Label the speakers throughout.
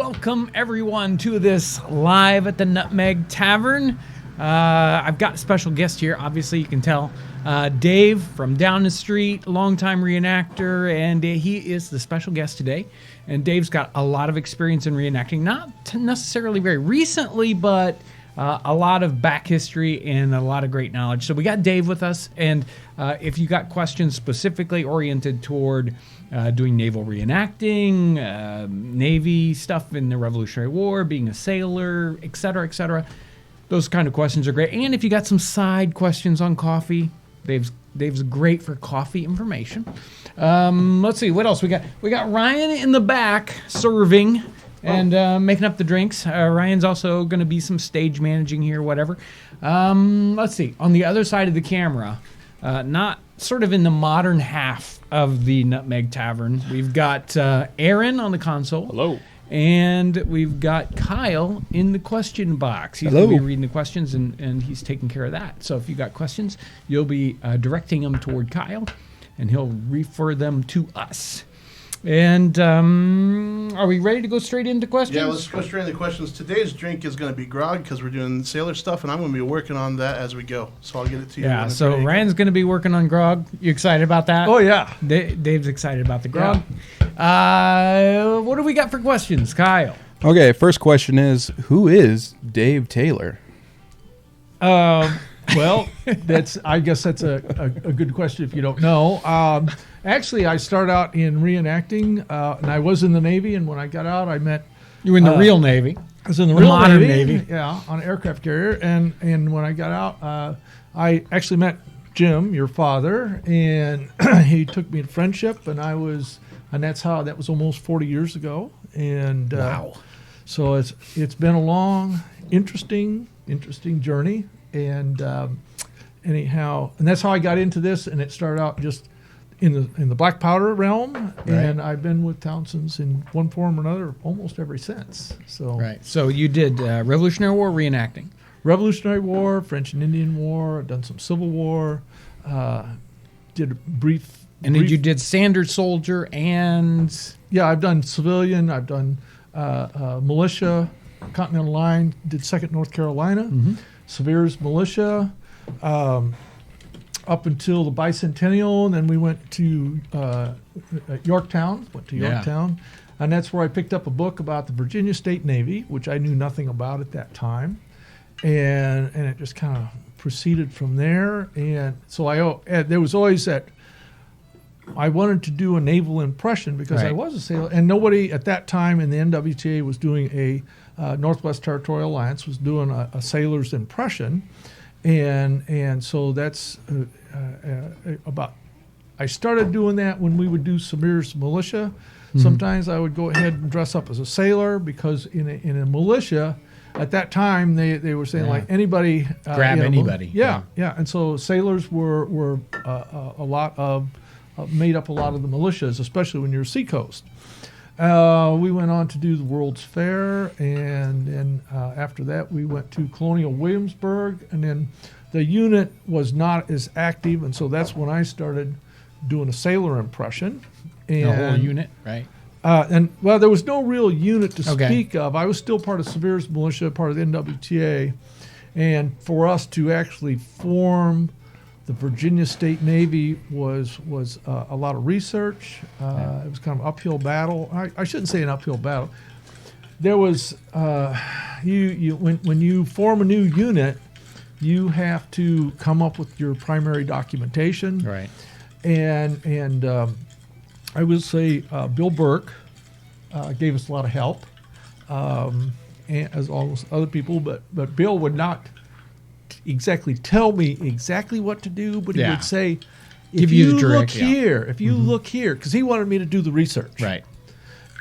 Speaker 1: welcome everyone to this live at the Nutmeg Tavern. I've got a special guest here, obviously you can tell. Dave from down the street, longtime reenactor, and he is the special guest today. And Dave's got a lot of experience in reenacting, not necessarily very recently, but a lot of back history and a lot of great knowledge. So we got Dave with us, and if you got questions specifically oriented toward doing naval reenacting, Navy stuff in the Revolutionary War, being a sailor, etc., those kind of questions are great. And if you got some side questions on coffee, Dave's great for coffee information. Let's see, what else we got? We got Ryan in the back serving and making up the drinks. Ryan's also going to be some stage managing here, whatever. Let's see, on the other side of the camera, not sort of in the modern half of the Nutmeg Tavern, we've got Aaron on the console.
Speaker 2: Hello.
Speaker 1: And we've got Kyle in the question box. He's going to be reading the questions, and he's taking care of that. So if you got questions, you'll be directing them toward Kyle, and he'll refer them to us. And are we ready to go straight into questions?
Speaker 3: Yeah, let's go straight into questions. Today's drink is going to be grog because we're doing sailor stuff, and I'm going to be working on that as we go. So I'll get it to you.
Speaker 1: Yeah, so Ryan's going to be working on grog. You excited about that?
Speaker 2: Oh, yeah.
Speaker 1: Dave's excited about the grog. Yeah. What do we got for questions, Kyle?
Speaker 2: Okay, first question is, who is Dave Taylor?
Speaker 4: Well, I guess that's a good question if you don't know. Actually, I started out in reenacting, and I was in the Navy, and when I got out, I met...
Speaker 1: You were in the real Navy.
Speaker 4: I was in the real modern Navy. Yeah, on an aircraft carrier, and when I got out, I actually met Jim, your father, and he took me in friendship, and that was almost 40 years ago. And
Speaker 1: wow.
Speaker 4: So it's been a long, interesting journey. And anyhow, and that's how I got into this. And it started out just in the black powder realm, right. And I've been with Townsends in one form or another almost ever since. So
Speaker 1: right. So you did Revolutionary War reenacting.
Speaker 4: Revolutionary War, French and Indian War. I've done some Civil War. Did a brief.
Speaker 1: And then you did standard soldier and...
Speaker 4: Yeah, I've done civilian. I've done militia, Continental Line. Did 2nd North Carolina. Mm-hmm. Severe's militia, up until the bicentennial, and then we went to Yorktown. And that's where I picked up a book about the Virginia State Navy, which I knew nothing about at that time, and it just kind of proceeded from there. And so there was always that I wanted to do a naval impression because I was a sailor, and nobody at that time in the NWTA was doing a Northwest Territorial Alliance was doing a sailor's impression, and so that's about. I started doing that when we would do Samir's militia. Mm-hmm. Sometimes I would go ahead and dress up as a sailor because in a militia at that time they were saying like anybody
Speaker 1: grab anybody.
Speaker 4: Yeah, and so sailors were a lot of made up a lot of the militias, especially when you're seacoast. We went on to do the World's Fair, and then after that we went to Colonial Williamsburg, and then the unit was not as active, and so that's when I started doing a sailor impression. And,
Speaker 1: the whole unit, right?
Speaker 4: Well, there was no real unit to speak of. I was still part of Severe's militia, part of the NWTA, and for us to actually form the Virginia State Navy was a lot of research. It was kind of an uphill battle. I shouldn't say an uphill battle. There was when you form a new unit, you have to come up with your primary documentation.
Speaker 1: Right.
Speaker 4: And I would say Bill Burke gave us a lot of help, and as almost other people. But Bill would not exactly tell me exactly what to do, but he would say, if you look here, because he wanted me to do the research.
Speaker 1: Right.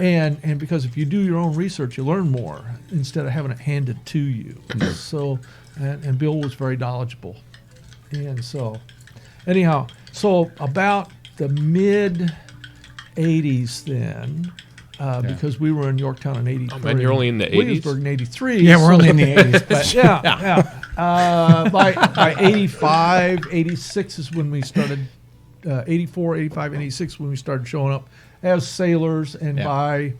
Speaker 4: And because if you do your own research, you learn more instead of having it handed to you. So, and Bill was very knowledgeable. And so, anyhow, so about the mid-'80s then, because we were in Yorktown in 83.
Speaker 2: Oh, man, you're only in the 80s?
Speaker 4: Williamsburg in 83.
Speaker 1: Yeah, we're only in the 80s. But
Speaker 4: yeah. By 85, 86 is when we started, 84, 85, and 86 when we started showing up as sailors. And by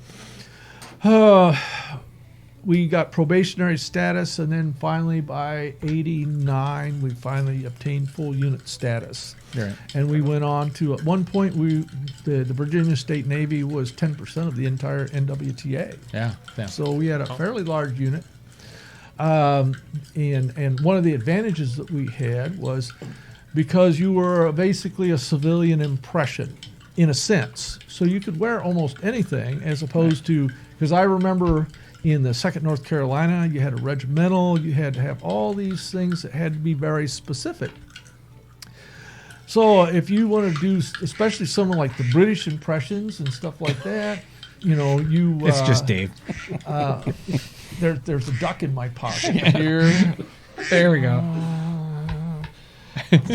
Speaker 4: We got probationary status, and then finally by 89, we finally obtained full unit status.
Speaker 1: Right.
Speaker 4: And we went on to, at one point, the Virginia State Navy was 10% of the entire NWTA.
Speaker 1: Yeah.
Speaker 4: So we had a fairly large unit. And one of the advantages that we had was because you were basically a civilian impression, in a sense. So you could wear almost anything, as opposed to, because I remember in the 2nd North Carolina, you had a regimental, you had to have all these things that had to be very specific. So if you want to do, especially something like the British impressions and stuff like that,
Speaker 1: It's just Dave.
Speaker 4: There's a duck in my pocket here.
Speaker 1: There we go.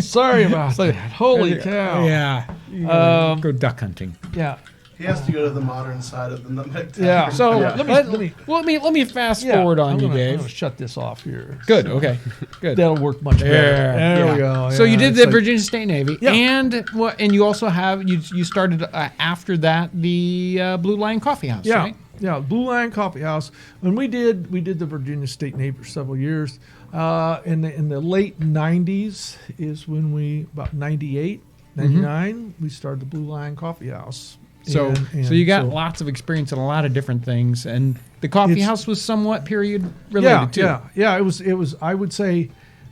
Speaker 4: Sorry about that. Holy cow.
Speaker 1: Yeah. Go duck hunting.
Speaker 4: Yeah.
Speaker 3: He has to go to the modern side of the Nutmeg Tavern.
Speaker 4: Yeah.
Speaker 1: So
Speaker 4: Yeah.
Speaker 1: let me fast forward on you,
Speaker 4: I'm
Speaker 1: Dave.
Speaker 4: going to shut this off here.
Speaker 1: Good.
Speaker 4: So
Speaker 1: Okay. Good.
Speaker 4: that'll work much better. There we go.
Speaker 1: So you
Speaker 4: Yeah,
Speaker 1: did
Speaker 4: it's
Speaker 1: the
Speaker 4: like-
Speaker 1: Virginia State Navy,
Speaker 4: Yeah.
Speaker 1: and you also have you started after that the Blue Lion Coffee House,
Speaker 4: Yeah.
Speaker 1: right?
Speaker 4: Yeah, Blue Lion Coffee House. When we did the Virginia State Navy for several years. In the late 90s is when about 98, 99, we started the Blue Lion Coffee House.
Speaker 1: So
Speaker 4: And
Speaker 1: so you got lots of experience in a lot of different things, and the coffee
Speaker 4: It's-
Speaker 1: house was somewhat period related too.
Speaker 4: Yeah. It was. I would say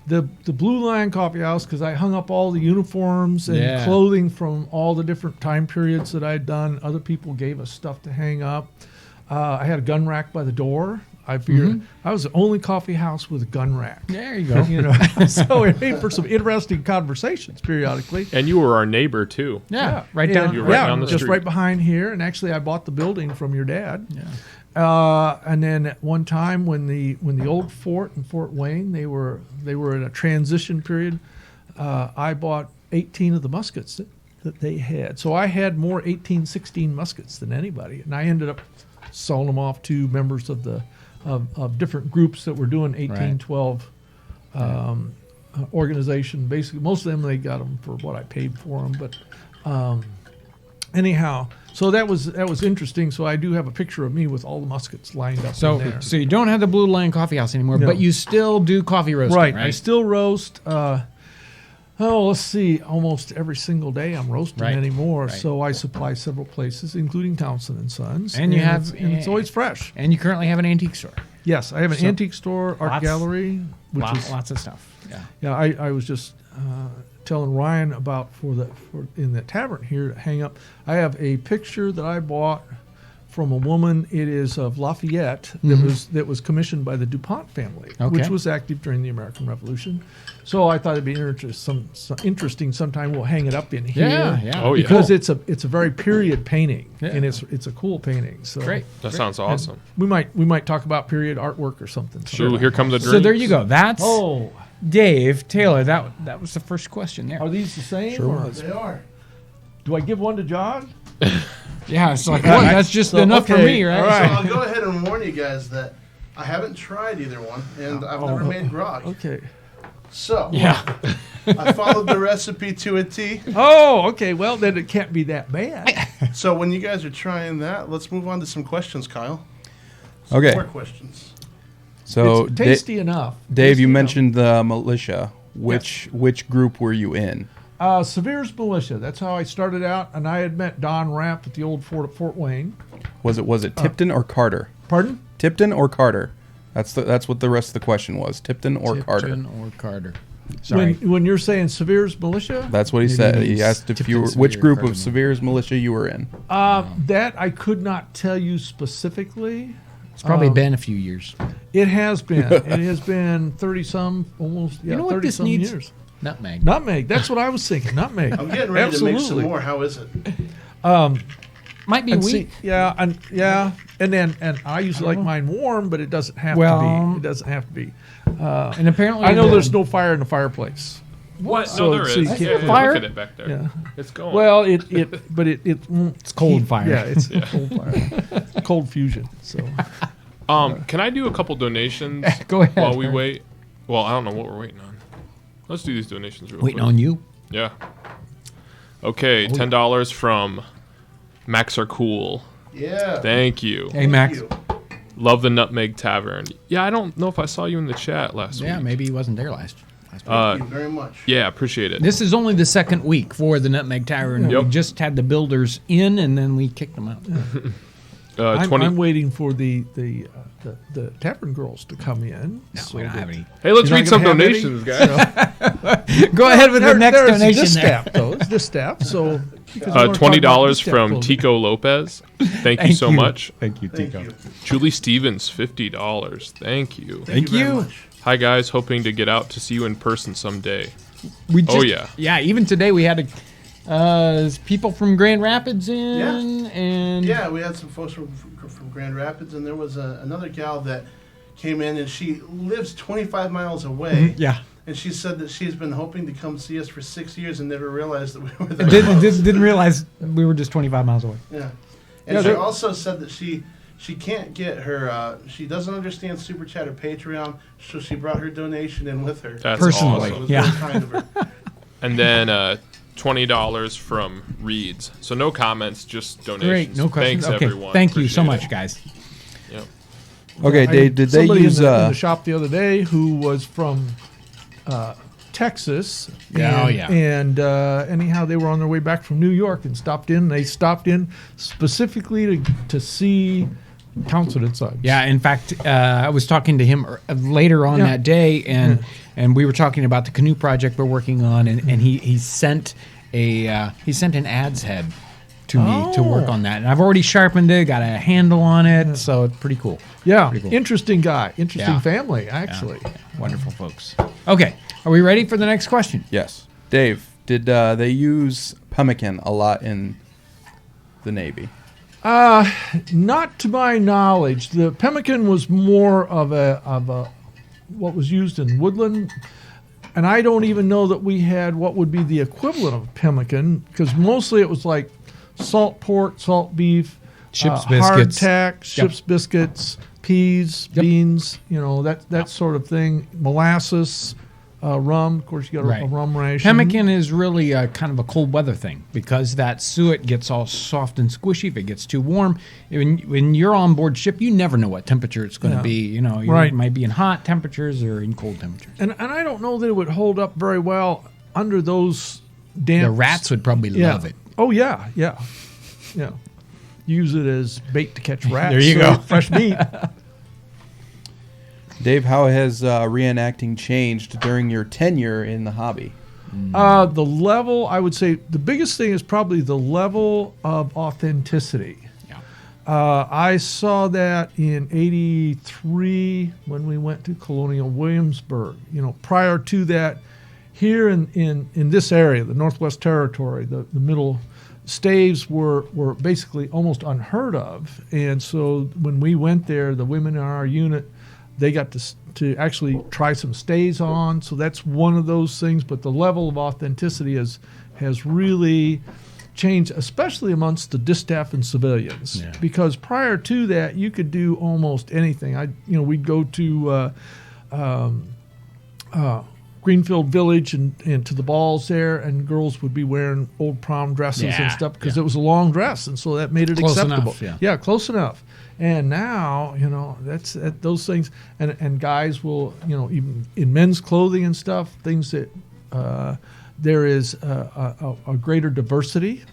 Speaker 4: the Blue Lion Coffee House, because I hung up all the uniforms and clothing from all the different time periods that I'd done. Other people gave us stuff to hang up. I had a gun rack by the door. I figured I was the only coffee house with a gun rack.
Speaker 1: There you go.
Speaker 4: So it made for some interesting conversations periodically.
Speaker 5: And you were our neighbor too.
Speaker 1: Yeah, right down.
Speaker 5: You're right down the
Speaker 4: just
Speaker 5: street.
Speaker 4: right behind here. And actually, I bought the building from your dad. Yeah. And then at one time, when the old fort in Fort Wayne, they were in a transition period. I bought 18 of the muskets that they had. So I had more 1816 muskets than anybody, and I ended up selling them off to members of different groups that were doing 1812 organization. Basically, most of them, they got them for what I paid for them. But anyhow, so that was interesting. So I do have a picture of me with all the muskets lined up in there.
Speaker 1: So you don't have the Blue Lion Coffee House anymore,
Speaker 4: No.
Speaker 1: but you still do coffee roasting, right?
Speaker 4: I still roast. Let's see. Almost every single day I'm roasting
Speaker 1: Right.
Speaker 4: anymore.
Speaker 1: Right.
Speaker 4: So I supply several places, including Townsends and Sons.
Speaker 1: And you have-
Speaker 4: it's always fresh.
Speaker 1: And you currently have an antique store.
Speaker 4: Yes, I have an
Speaker 1: So
Speaker 4: antique store, art gallery, which is
Speaker 1: Lots of stuff. Yeah.
Speaker 4: yeah. I was just telling Ryan about for in the tavern here to hang up. I have a picture that I bought from a woman. It is of Lafayette that was commissioned by the DuPont family,
Speaker 1: Okay.
Speaker 4: which was active during the American Revolution. So I thought it'd be interesting. Sometime we'll hang it up in here.
Speaker 1: Yeah.
Speaker 5: Oh, yeah.
Speaker 4: Because it's a very period painting,
Speaker 1: Yeah.
Speaker 4: and it's a cool painting. So
Speaker 1: Great.
Speaker 5: That sounds awesome.
Speaker 4: We might talk about period artwork or something.
Speaker 5: Ooh, here come the drinks.
Speaker 1: So there you go. That's
Speaker 4: Oh,
Speaker 1: Dave Taylor. That was the first question there.
Speaker 4: are these the same?
Speaker 2: Sure
Speaker 4: or
Speaker 2: was.
Speaker 3: They are.
Speaker 4: do I give one to John?
Speaker 1: Yeah, it's like what? That's just enough for me, right?
Speaker 4: all right.
Speaker 3: So I'll go ahead and warn you guys that I haven't tried either one, and I've never made grog.
Speaker 4: Okay.
Speaker 3: So
Speaker 1: Yeah.
Speaker 3: I followed the recipe to a T.
Speaker 4: Oh, okay. Well, then it can't be that bad.
Speaker 3: So when you guys are trying that, let's move on to some questions, Kyle.
Speaker 2: Okay.
Speaker 3: More questions.
Speaker 2: So,
Speaker 4: It's tasty enough.
Speaker 2: Dave,
Speaker 4: Tasty
Speaker 2: you
Speaker 4: enough.
Speaker 2: mentioned the militia. Which group were you in?
Speaker 4: Severe's Militia. That's how I started out, and I had met Don Rapp at the old fort at Fort Wayne.
Speaker 2: Was it Tipton or Carter?
Speaker 4: Pardon?
Speaker 2: Tipton or Carter? That's what the rest of the question was. Tipton or Carter?
Speaker 1: Tipton or Carter. Sorry.
Speaker 4: When you're saying Severe's Militia,
Speaker 2: That's what he
Speaker 1: Maybe
Speaker 2: said.
Speaker 1: it
Speaker 2: He
Speaker 1: means
Speaker 2: asked if you were,
Speaker 1: Tipton,
Speaker 2: which
Speaker 1: Severe,
Speaker 2: group
Speaker 1: Carter.
Speaker 2: of Severe's militia you were in.
Speaker 4: that I could not tell you specifically.
Speaker 1: It's probably been a few years.
Speaker 4: It has been. It has been 30-some, almost,
Speaker 1: You know what this
Speaker 4: 30-some
Speaker 1: needs?
Speaker 4: years.
Speaker 1: Nutmeg.
Speaker 4: Nutmeg. That's what I was thinking. Nutmeg.
Speaker 3: I'm getting ready to make some
Speaker 4: Absolutely.
Speaker 3: more. How is it?
Speaker 1: Might be
Speaker 4: And
Speaker 1: weak.
Speaker 4: see, and I usually like mine warm, but it doesn't have to
Speaker 1: Well-
Speaker 4: be. It doesn't have to be.
Speaker 1: And apparently
Speaker 4: I know
Speaker 1: the-
Speaker 4: there's no fire in the fireplace.
Speaker 5: What?
Speaker 4: So-
Speaker 5: No, there
Speaker 4: so you
Speaker 5: is.
Speaker 4: can't-
Speaker 5: Yeah,
Speaker 1: Fire?
Speaker 5: look at it back there.
Speaker 4: Yeah.
Speaker 5: It's going.
Speaker 4: Well, it's
Speaker 1: cold fire.
Speaker 4: Yeah, it's cold fire. Cold fusion. So
Speaker 5: Can I do a couple donations
Speaker 1: Go ahead.
Speaker 5: while we wait? Well, I don't know what we're waiting on. Let's do these donations real
Speaker 1: Waiting
Speaker 5: quick.
Speaker 1: on you.
Speaker 5: Yeah. Okay, $10 from Max are cool.
Speaker 3: Yeah.
Speaker 5: Thank you.
Speaker 1: Hey, Max.
Speaker 3: Thank you.
Speaker 5: Love the Nutmeg Tavern. Yeah, I don't know if I saw you in the chat last week.
Speaker 1: Yeah, maybe he wasn't there last week.
Speaker 3: Thank you very much.
Speaker 5: Yeah, appreciate it.
Speaker 1: This is only the second week for the Nutmeg Tavern.
Speaker 5: Yep.
Speaker 1: We just had the builders in, and then we kicked them out.
Speaker 4: I'm waiting for the tavern girls to come in.
Speaker 1: No,
Speaker 4: so
Speaker 1: we don't
Speaker 4: that-
Speaker 1: have any.
Speaker 5: Hey, let's
Speaker 4: You're
Speaker 5: read
Speaker 4: not
Speaker 5: some
Speaker 4: gonna have
Speaker 5: donations,
Speaker 4: any?
Speaker 5: guys.
Speaker 1: Go ahead with the next
Speaker 4: There's
Speaker 1: donation.
Speaker 4: this
Speaker 1: there.
Speaker 4: staff, though. It's this staff. So because we wanna talk about
Speaker 5: $20
Speaker 4: this staff
Speaker 5: from
Speaker 4: clothing.
Speaker 5: Tico Lopez. Thank you so much.
Speaker 1: Thank you,
Speaker 3: Thank
Speaker 1: Tico.
Speaker 3: you.
Speaker 5: Julie Stevens, $50. Thank you.
Speaker 1: Thank
Speaker 3: very
Speaker 1: you.
Speaker 3: much.
Speaker 5: Hi, guys. Hoping to get out to see you in person someday.
Speaker 1: We just,
Speaker 5: Oh, yeah.
Speaker 1: Yeah, even today we had people from Grand Rapids in. And
Speaker 3: Yeah, we had some folks from Grand Rapids, and there was another gal that came in, and she lives 25 miles away.
Speaker 1: Yeah.
Speaker 3: And she said that she's been hoping to come see us for 6 years and never realized that we were there.
Speaker 1: Didn't realize we were just 25 miles away.
Speaker 3: Yeah. And
Speaker 4: Yeah,
Speaker 3: she
Speaker 4: there-
Speaker 3: also said that she can't get her, she doesn't understand Super Chat or Patreon, so she brought her donation in with her.
Speaker 5: That's
Speaker 1: Personally.
Speaker 3: So it
Speaker 5: awesome.
Speaker 3: was
Speaker 1: Yeah.
Speaker 3: very kind of her.
Speaker 5: And then $20 from Reeds. So no comments, just donations.
Speaker 1: Great, no questions.
Speaker 5: Thanks,
Speaker 1: Okay,
Speaker 5: everyone.
Speaker 1: thank you so
Speaker 5: Appreciate
Speaker 1: much, guys.
Speaker 5: it. Yep.
Speaker 2: Okay,
Speaker 4: I
Speaker 2: Dave,
Speaker 4: had
Speaker 2: did they
Speaker 4: somebody
Speaker 2: use
Speaker 4: in the shop the other day who was from Texas?
Speaker 1: Yeah, oh,
Speaker 4: and,
Speaker 1: yeah.
Speaker 4: And anyhow, they were on their way back from New York and stopped in. They stopped in specifically to see Townsends and Sons.
Speaker 1: Yeah, in fact, I was talking to him later on
Speaker 4: Yeah.
Speaker 1: that day, and we were talking about the canoe project we're working on, and he sent an ad's head to me to work
Speaker 4: Oh.
Speaker 1: on that, and I've already sharpened it, got a handle on it, so it's pretty cool.
Speaker 4: Yeah,
Speaker 1: Pretty cool.
Speaker 4: interesting guy, interesting
Speaker 1: Yeah.
Speaker 4: family, actually.
Speaker 1: Wonderful folks. Okay, are we ready for the next question?
Speaker 2: Yes. Dave, did they use pemmican a lot in the Navy?
Speaker 4: Not to my knowledge. The pemmican was more of a what was used in woodland, and I don't even know that we had what would be the equivalent of pemmican, because mostly it was like salt pork, salt beef,
Speaker 1: Ship's biscuits.
Speaker 4: hardtack, ship's biscuits, peas,
Speaker 1: Yep.
Speaker 4: beans, that sort of thing. Molasses, rum. Of course, you got
Speaker 1: Right.
Speaker 4: a rum ration.
Speaker 1: Pemmican is really kind of a cold weather thing because that suet gets all soft and squishy if it gets too warm. When you're on board ship, you never know what temperature it's going to
Speaker 4: Yeah.
Speaker 1: be. You
Speaker 4: Right.
Speaker 1: might be in hot temperatures or in cold temperatures.
Speaker 4: And I don't know that it would hold up very well under those damp.
Speaker 1: The rats would probably love it.
Speaker 4: Oh yeah. Use it as bait to catch rats.
Speaker 1: There you go.
Speaker 4: Fresh meat.
Speaker 2: Dave, how has reenacting changed during your tenure in the hobby?
Speaker 4: The level, I would say, the biggest thing is probably the level of authenticity.
Speaker 1: Yeah.
Speaker 4: I saw that in '83 when we went to Colonial Williamsburg. Prior to that, here in this area, the Northwest Territory, the middle staves were basically almost unheard of. And so when we went there, the women in our unit, they got to actually try some stays on. So that's one of those things. But the level of authenticity has really changed, especially amongst the distaff and civilians.
Speaker 1: Yeah.
Speaker 4: Because prior to that, you could do almost anything. We'd go to Greenfield Village and to the balls there, and girls would be wearing old prom dresses
Speaker 1: Yeah,
Speaker 4: and stuff because
Speaker 1: yeah.
Speaker 4: it was a long dress, and so that made it
Speaker 1: Close
Speaker 4: acceptable.
Speaker 1: enough, yeah.
Speaker 4: Close enough. And now, that's those things, and guys will, even in men's clothing and stuff, things that there is a greater diversity,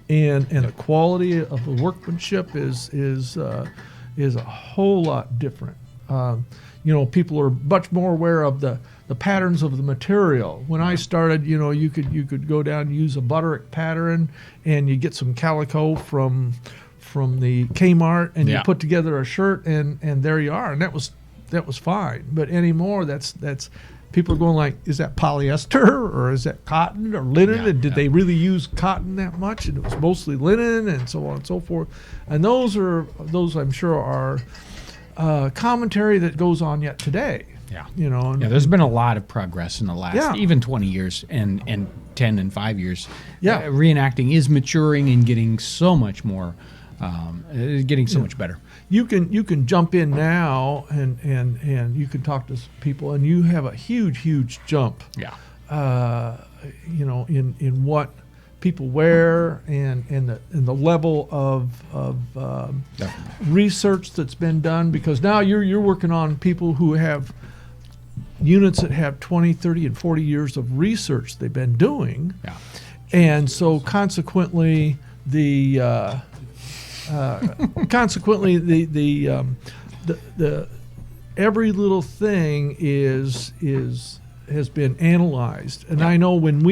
Speaker 4: and the quality of the workmanship is a whole lot different. People are much more aware of the patterns of the material. When I started, you could go down and use a butterick pattern, and you get some calico from the Kmart, and you
Speaker 1: Yeah.
Speaker 4: put together a shirt, and there you are, and that was fine. But anymore, that's people are going like, is that polyester or is that cotton or linen?
Speaker 1: Yeah,
Speaker 4: and did
Speaker 1: yeah.
Speaker 4: they really use cotton that much? And it was mostly linen, and so on and so forth. And those I'm sure are commentary that goes on yet today.
Speaker 1: Yeah.
Speaker 4: And,
Speaker 1: Yeah, there's been a lot of progress in the last
Speaker 4: Yeah.
Speaker 1: even 20 years and 10 and 5 years.
Speaker 4: Yeah.
Speaker 1: Reenacting is maturing and getting so much more, getting so much better.
Speaker 4: you can jump in now and you can talk to people, and you have a huge jump.
Speaker 1: Yeah.
Speaker 4: In what people wear and the level of research that's been done, because now you're working on people who have units that have 20, 30, and 40 years of research they've been doing.
Speaker 1: Yeah.
Speaker 4: And so consequently the every little thing has been analyzed. And I know when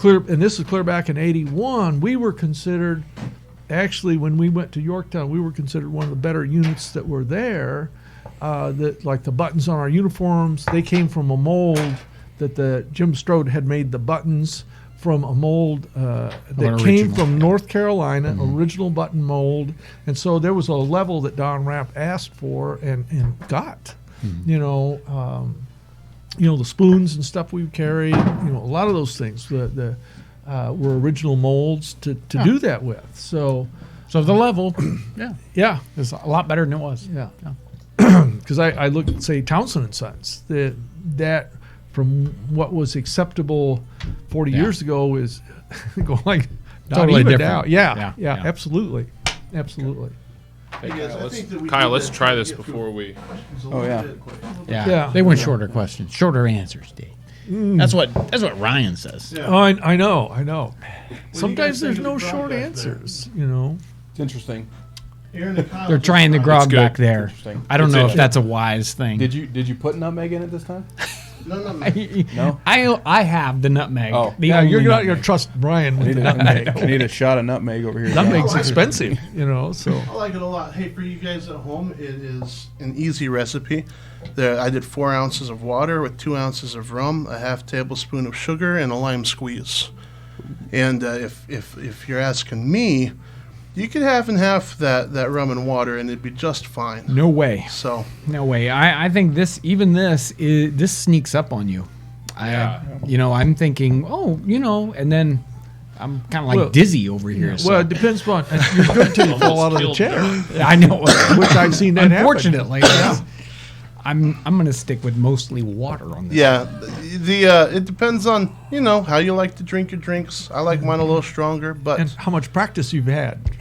Speaker 4: and this is clear back in 81, we were considered, actually when we went to Yorktown, we were considered one of the better units that were there. That, like the buttons on our uniforms, they came from a mold that Jim Strode had made the buttons from a mold that came from North Carolina, original button mold. And so there was a level that Don Rapp asked for and got. The spoons and stuff we carried, a lot of those things were original molds to do that with. So
Speaker 1: the level,
Speaker 4: yeah,
Speaker 1: is a lot better than it was.
Speaker 4: Yeah. Because I look at, say, Townsend and Sons, that from what was acceptable 40 years ago is going like
Speaker 1: Totally
Speaker 4: even
Speaker 1: different.
Speaker 4: now. Yeah,
Speaker 1: Yeah.
Speaker 4: absolutely.
Speaker 5: Hey,
Speaker 3: Hey, guys, I think that we
Speaker 5: Kyle,
Speaker 3: need
Speaker 5: let's
Speaker 3: to
Speaker 5: try
Speaker 3: to
Speaker 5: this
Speaker 3: get through
Speaker 5: before we.
Speaker 3: questions a
Speaker 2: Oh,
Speaker 3: little
Speaker 2: yeah.
Speaker 3: bit.
Speaker 1: Yeah.
Speaker 4: Yeah.
Speaker 1: They want shorter questions, shorter answers, Dave.
Speaker 6: That's what Ryan says.
Speaker 3: Yeah.
Speaker 4: Oh, I know.
Speaker 3: do you
Speaker 4: Sometimes
Speaker 3: guys
Speaker 4: there's
Speaker 3: think of
Speaker 4: no
Speaker 3: the
Speaker 4: short
Speaker 3: grog back there?
Speaker 4: answers,
Speaker 2: It's interesting.
Speaker 3: Aaron and Kyle
Speaker 1: They're
Speaker 3: just
Speaker 1: trying the
Speaker 3: tried-
Speaker 1: grog
Speaker 5: good.
Speaker 1: back there.
Speaker 2: Interesting.
Speaker 1: I don't
Speaker 5: It's
Speaker 1: know if
Speaker 5: interesting.
Speaker 1: that's a wise thing.
Speaker 2: Did you put nutmeg in it this time?
Speaker 3: No.
Speaker 2: No.
Speaker 1: I have the nutmeg.
Speaker 2: Oh.
Speaker 1: The
Speaker 4: Yeah,
Speaker 1: only
Speaker 4: you're not
Speaker 1: nutmeg.
Speaker 4: going to trust Brian
Speaker 2: I
Speaker 4: with
Speaker 2: need,
Speaker 4: the
Speaker 2: a,
Speaker 4: nutmeg.
Speaker 2: I need a shot of nutmeg over here.
Speaker 4: Nutmeg's expensive, so.
Speaker 3: I like it a lot. Hey, for you guys at home, it is an easy recipe. I did 4 ounces of water with 2 ounces of rum, a half tablespoon of sugar, and a lime squeeze. And if you're asking me, you could half and half that rum and water, and it'd be just fine.
Speaker 1: No way.
Speaker 3: So
Speaker 1: No way. I think this sneaks up on you. I'm thinking, and then I'm kind of like
Speaker 4: Well,
Speaker 1: dizzy over here. So.
Speaker 4: Well, it depends on. You're good until you fall out of the
Speaker 5: Almost
Speaker 4: chair,
Speaker 5: killed
Speaker 1: I know.
Speaker 4: which I've seen that happen.
Speaker 1: Unfortunately, yeah. I'm going to stick with mostly water on this.
Speaker 3: yeah, it depends on how you like to drink your drinks. I like mine a little stronger, but
Speaker 4: And how much practice you've had.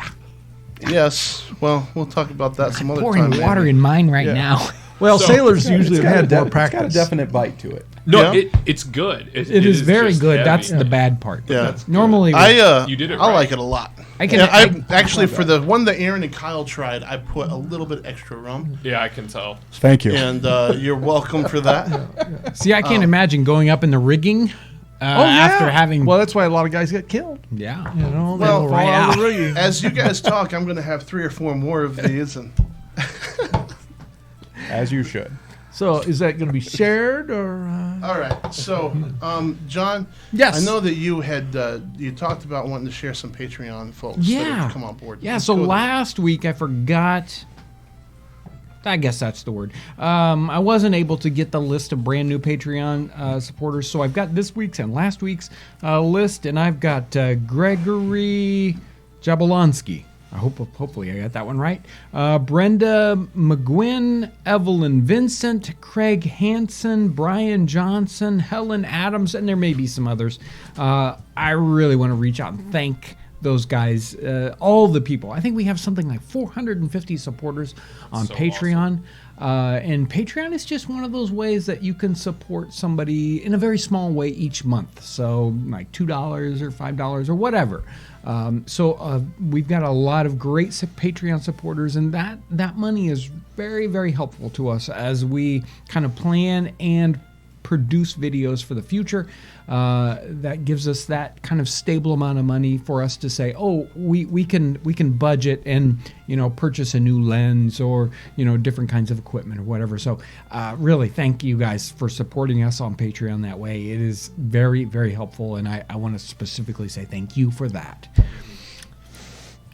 Speaker 3: yes, well, we'll talk about that some other
Speaker 1: Pouring
Speaker 3: time.
Speaker 1: water
Speaker 3: maybe.
Speaker 1: in mine right
Speaker 3: Yeah.
Speaker 1: now.
Speaker 4: Well,
Speaker 5: So-
Speaker 4: sailors usually
Speaker 2: It's
Speaker 4: have
Speaker 2: got
Speaker 4: had
Speaker 2: a
Speaker 4: more
Speaker 2: It's got a
Speaker 4: practice.
Speaker 2: definite bite to it.
Speaker 5: No,
Speaker 3: Yeah.
Speaker 5: it's good.
Speaker 1: It is very
Speaker 5: just
Speaker 1: good.
Speaker 5: heavy.
Speaker 1: That's the bad part.
Speaker 3: Yeah.
Speaker 1: Normally,
Speaker 5: You did it
Speaker 3: I
Speaker 5: right.
Speaker 3: like it a lot.
Speaker 1: I can-
Speaker 3: I actually for the one that Aaron and Kyle tried, I put a little bit extra rum,
Speaker 5: Yeah, I can tell.
Speaker 2: Thank you.
Speaker 3: and you're welcome for that.
Speaker 1: see, I can't imagine going up in the rigging after having.
Speaker 4: Well, that's why a lot of guys get killed.
Speaker 1: yeah.
Speaker 4: They
Speaker 3: Well,
Speaker 4: fall
Speaker 1: right
Speaker 4: out of the
Speaker 1: out.
Speaker 4: rigging.
Speaker 3: As you guys talk, I'm going to have 3 or 4 more of these, and
Speaker 2: As you should.
Speaker 4: So, is that going to be shared or?
Speaker 3: all right. So, John,
Speaker 1: Yes.
Speaker 3: I know that you had you talked about wanting to share some Patreon folks that
Speaker 1: Yeah.
Speaker 3: have come on board.
Speaker 1: Yeah,
Speaker 3: Let's
Speaker 1: so
Speaker 3: go there.
Speaker 1: last week I forgot. I guess that's the word. I wasn't able to get the list of brand new Patreon supporters, so I've got this week's and last week's list, and I've got Gregory Jablonski. Hopefully I got that one right. Brenda McGuinn, Evelyn Vincent, Craig Hansen, Brian Johnson, Helen Adams, and there may be some others. I really want to reach out and thank those guys, all the people. I think we have something like 450 supporters on
Speaker 5: So
Speaker 1: Patreon. And Patreon is just one of those ways that you can support somebody in a very small way each month. So like $2 or $5 or whatever. So we've got a lot of great Patreon supporters, and that money is very, very helpful to us as we kind of plan and produce videos for the future. That gives us that kind of stable amount of money for us to say, oh, we can budget and purchase a new lens or different kinds of equipment or whatever. So really, thank you guys for supporting us on Patreon that way. It is very, very helpful, and I want to specifically say thank you for that.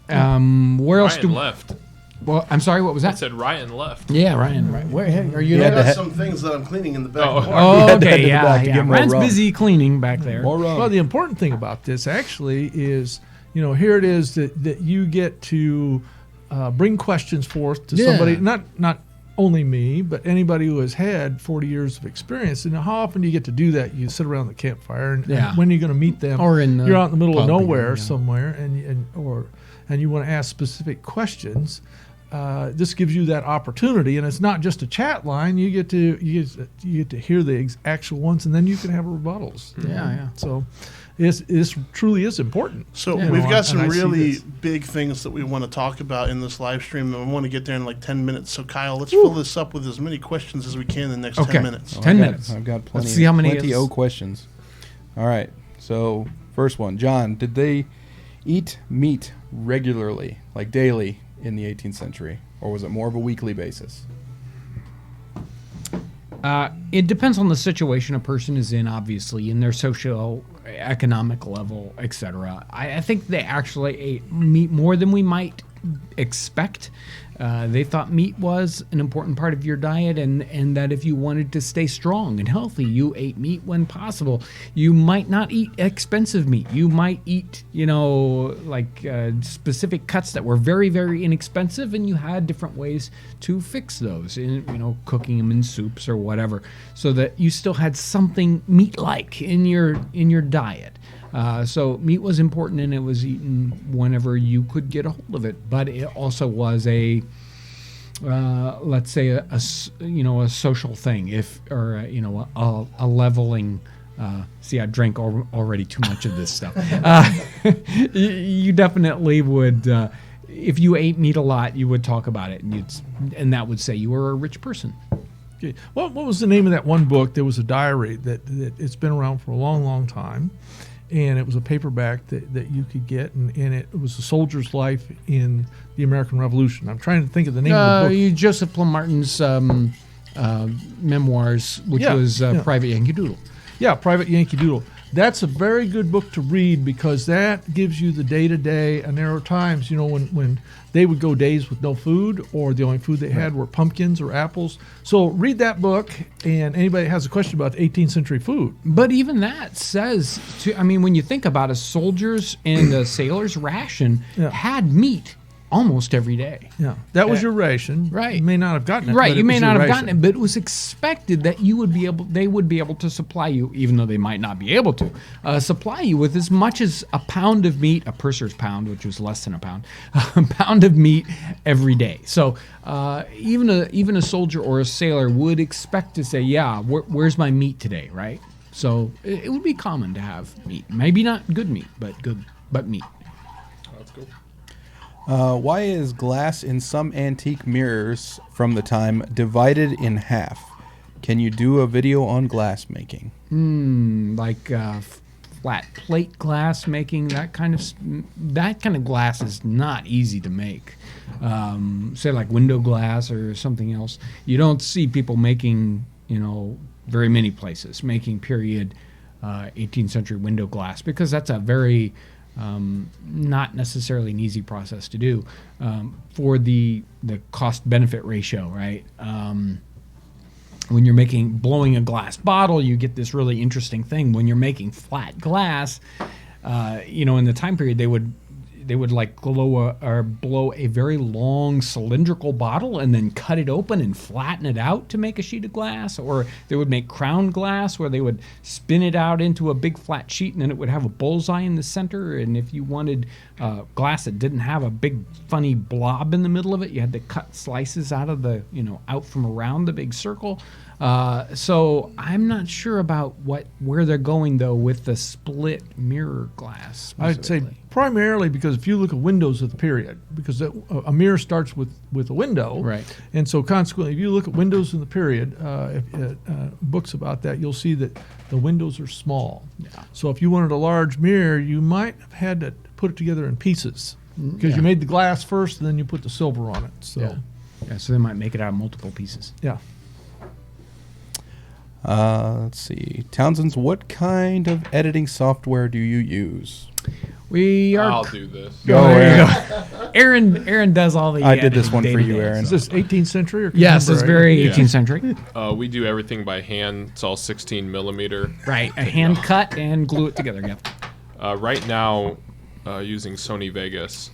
Speaker 1: Where else
Speaker 5: Ryan left.
Speaker 1: Well, I'm sorry, what was
Speaker 5: I
Speaker 1: that?
Speaker 5: said Ryan left.
Speaker 1: Yeah, Ryan. Right. Where are you
Speaker 2: Yeah,
Speaker 1: there?
Speaker 3: I got some things that I'm cleaning in the back.
Speaker 5: Oh.
Speaker 3: of the car.
Speaker 1: Oh,
Speaker 2: had to head to
Speaker 1: okay,
Speaker 2: the
Speaker 1: yeah,
Speaker 2: back to
Speaker 1: yeah.
Speaker 2: get more
Speaker 1: Ryan's
Speaker 2: rum.
Speaker 1: busy cleaning back there.
Speaker 2: More rum.
Speaker 4: Well, the important thing about this actually is, here it is that you get to bring questions forth to
Speaker 1: Yeah.
Speaker 4: somebody, not only me, but anybody who has had 40 years of experience. And how often do you get to do that? You sit around the campfire, and when are you going to meet them?
Speaker 1: Or
Speaker 4: you're out in the middle of
Speaker 1: pub
Speaker 4: nowhere
Speaker 1: again,
Speaker 4: somewhere, and you want to ask specific questions. This gives you that opportunity, and it's not just a chat line. You get to hear the actual ones, and then you can have rebuttals.
Speaker 1: Yeah.
Speaker 4: So this truly is important.
Speaker 3: So
Speaker 4: You
Speaker 3: we've
Speaker 4: know,
Speaker 3: got some
Speaker 4: and I see
Speaker 3: really
Speaker 4: this.
Speaker 3: big things that we want to talk about in this live stream, and we want to get there in like 10 minutes. So Kyle, let's fill this up with as many questions as we can in the next 10 minutes.
Speaker 1: 10 minutes.
Speaker 2: I've got plenty.
Speaker 1: Let's see how many
Speaker 2: plenty
Speaker 1: is-
Speaker 2: of questions. All right. So first one, John, did they eat meat regularly, like daily, in the 18th century, or was it more of a weekly basis?
Speaker 1: It depends on the situation a person is in, obviously, in their socio-economic level, etc. I think they actually ate meat more than we might expect. They thought meat was an important part of your diet, and that if you wanted to stay strong and healthy, you ate meat when possible. You might not eat expensive meat. You might eat, specific cuts that were very, very inexpensive, and you had different ways to fix those, cooking them in soups or whatever, so that you still had something meat-like in your diet. So meat was important, and it was eaten whenever you could get a hold of it. But it also was let's say a social thing, a leveling. See, I drank already too much of this stuff. You definitely would. If you ate meat a lot, you would talk about it, and that would say you were a rich person.
Speaker 4: Okay. What was the name of that one book? There was a diary that it's been around for a long, long time. And it was a paperback that you could get, and it was a soldier's life in the American Revolution. I'm trying to think of the name of the book.
Speaker 1: Joseph Plum Martin's memoirs, which was Private Yankee Doodle.
Speaker 4: Yeah, Private Yankee Doodle. That's a very good book to read because that gives you the day-to-day, and there are times, when they would go days with no food, or the only food they had were pumpkins or apples. So read that book, and anybody has a question about 18th century food.
Speaker 1: But even that says, when you think about it, soldiers and the sailors' ration had meat almost every day.
Speaker 4: Yeah, that was your ration.
Speaker 1: Right.
Speaker 4: You may not have gotten it.
Speaker 1: Right,
Speaker 4: but
Speaker 1: you
Speaker 4: it
Speaker 1: may
Speaker 4: was
Speaker 1: not
Speaker 4: your
Speaker 1: have gotten
Speaker 4: ration.
Speaker 1: it, but it was expected that they would be able to supply you, even though they might not be able to, supply you with as much as a pound of meat, a purser's pound, which was less than a pound of meat every day. So even a soldier or a sailor would expect to say, where's my meat today, right? So it would be common to have meat. Maybe not good meat, but meat.
Speaker 5: That's cool.
Speaker 2: Why is glass in some antique mirrors from the time divided in half? Can you do a video on glass making?
Speaker 1: Flat plate glass making, that kind of glass is not easy to make. Say like window glass or something else. You don't see people making, very many places making period 18th century window glass, because that's a very not necessarily an easy process to do for the cost benefit ratio, right? When you're blowing a glass bottle, you get this really interesting thing. When you're making flat glass, in the time period, they would blow a very long cylindrical bottle and then cut it open and flatten it out to make a sheet of glass. Or they would make crown glass where they would spin it out into a big flat sheet, and then it would have a bullseye in the center. And if you wanted glass that didn't have a big funny blob in the middle of it, you had to cut slices out of out from around the big circle. So I'm not sure about where they're going though with the split mirror glass.
Speaker 4: I'd say primarily because if you look at windows of the period, because a mirror starts with a window,
Speaker 1: right?
Speaker 4: And so consequently, if you look at windows in the period, books about that, you'll see that the windows are small. Yeah. So if you wanted a large mirror, you might have had to put it together in pieces because you made the glass first, and then you put the silver on it. So
Speaker 1: so they might make it out of multiple pieces.
Speaker 4: Yeah.
Speaker 2: Let's see. Townsends, what kind of editing software do you use?
Speaker 5: I'll do this.
Speaker 2: Go, Aaron.
Speaker 1: Aaron does all the.
Speaker 2: I did this one for
Speaker 1: day-to-day.
Speaker 2: you, Aaron.
Speaker 4: Is this 18th century or
Speaker 1: Yes, it's
Speaker 4: contemporary?
Speaker 1: very 18th century.
Speaker 5: We do everything by hand. It's all 16 millimeter.
Speaker 1: Right, a hand cut and glue it together. Yep.
Speaker 5: Right now, using Sony Vegas,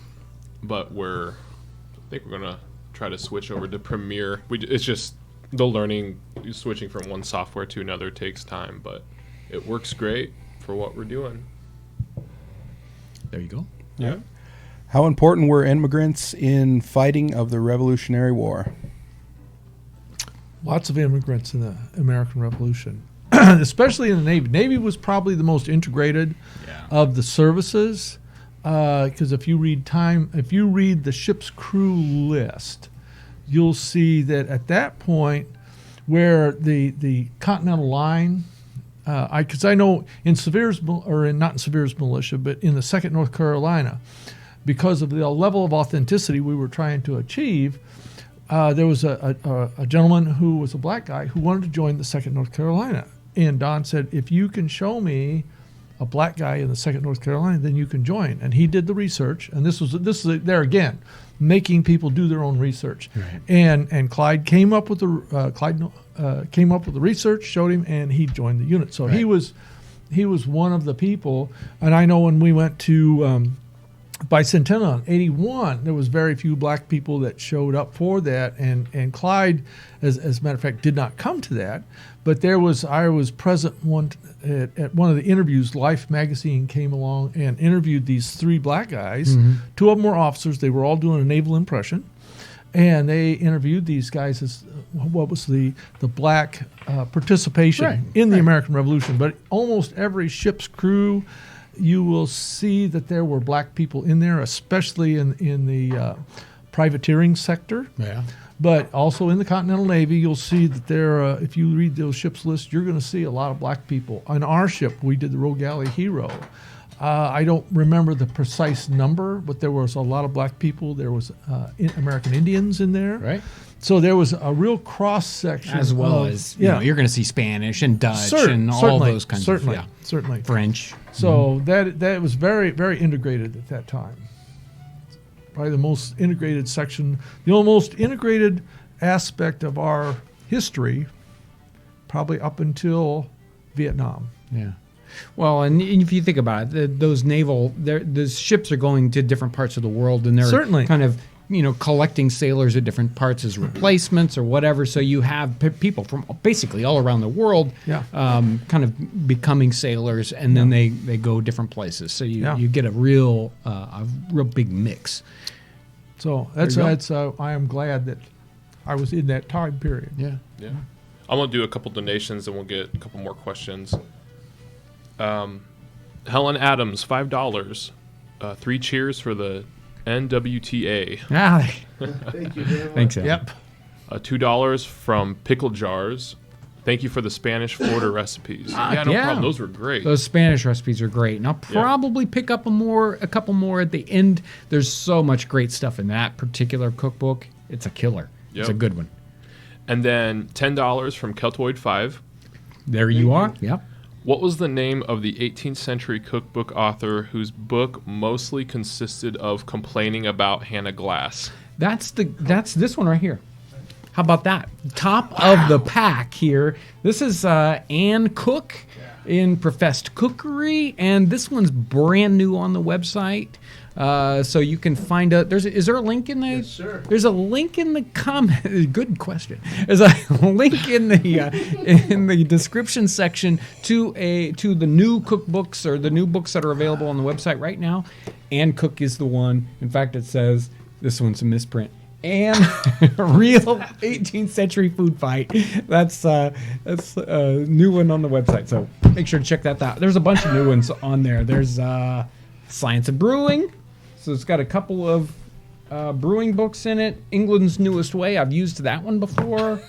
Speaker 5: but I think we're gonna try to switch over to Premiere. It's just the learning, switching from one software to another takes time, but it works great for what we're doing.
Speaker 6: There you go.
Speaker 5: Yeah.
Speaker 2: How important were immigrants in fighting of the Revolutionary War?
Speaker 4: Lots of immigrants in the American Revolution, especially in the Navy. Navy was probably the most integrated of the services, because if you read the ship's crew list, you'll see that at that point, where the Continental Line, because I know in Severe's, not in Severe's militia, but in the 2nd North Carolina, because of the level of authenticity we were trying to achieve, there was a gentleman who was a black guy who wanted to join the 2nd North Carolina. And Don said, if you can show me a black guy in the 2nd North Carolina, then you can join. And he did the research. And this is there again, making people do their own research. Right. And Clyde came up with the research, showed him, and he joined the unit. So he was one of the people. And I know when we went to Bicentennial in 81, there was very few black people that showed up for that, and Clyde, as a matter of fact, did not come to that. But I was present at one of the interviews. Life magazine came along and interviewed these 3 black guys. Mm-hmm. 2 of them were officers. They were all doing a naval impression, and they interviewed these guys as what was the black participation in the American Revolution. But almost every ship's crew, you will see that there were black people in there, especially in the privateering sector. Yeah. But also in the Continental Navy, you'll see that there, if you read those ships lists, you're going to see a lot of black people. On our ship, we did the Rogue Galley Hero. I don't remember the precise number, but there was a lot of black people. There was American Indians in there. Right. So there was a real cross section,
Speaker 6: as well as you're going to see Spanish and Dutch and all those kinds of
Speaker 4: certainly
Speaker 6: French.
Speaker 4: So that was very, very integrated at that time. Probably the most integrated section, the most integrated aspect of our history, probably up until Vietnam.
Speaker 1: Yeah. Well, and if you think about it, those those ships are going to different parts of the world, and they're kind of collecting sailors at different parts as replacements or whatever. So you have people from basically all around the world kind of becoming sailors, and then they go different places. So you get a real big mix.
Speaker 4: So that's I am glad that I was in that time period.
Speaker 5: Yeah. I'm going to do a couple donations, and we'll get a couple more questions. Helen Adams, $5. 3 cheers for the NWTA.
Speaker 3: Thank you very much.
Speaker 1: Thanks.
Speaker 4: Yep.
Speaker 5: $2 from Pickle Jars. Thank you for the Spanish Florida recipes. No problem. Those were great.
Speaker 1: Those Spanish recipes are great. And I'll probably pick up a couple more at the end. There's so much great stuff in that particular cookbook. It's a killer. Yep. It's a good one.
Speaker 5: And then $10 from Keltoid 5.
Speaker 1: There you are. Yep.
Speaker 5: What was the name of the 18th century cookbook author whose book mostly consisted of complaining about Hannah Glass?
Speaker 1: That's this one right here. How about that? Top of the pack here. This is Anne Cook in Professed Cookery, and this one's brand new on the website. So you can find out. Is there a link in the?
Speaker 3: Yes, sir.
Speaker 1: There's a link in the comment. Good question. There's a link in the description section to the new cookbooks or the new books that are available on the website right now. Anne Cook is the one. In fact, it says this one's a misprint. And real 18th century food fight. That's a new one on the website. So make sure to check that out. There's a bunch of new ones on there. There's Science of Brewing. So it's got a couple of brewing books in it. England's Newest Way. I've used that one before.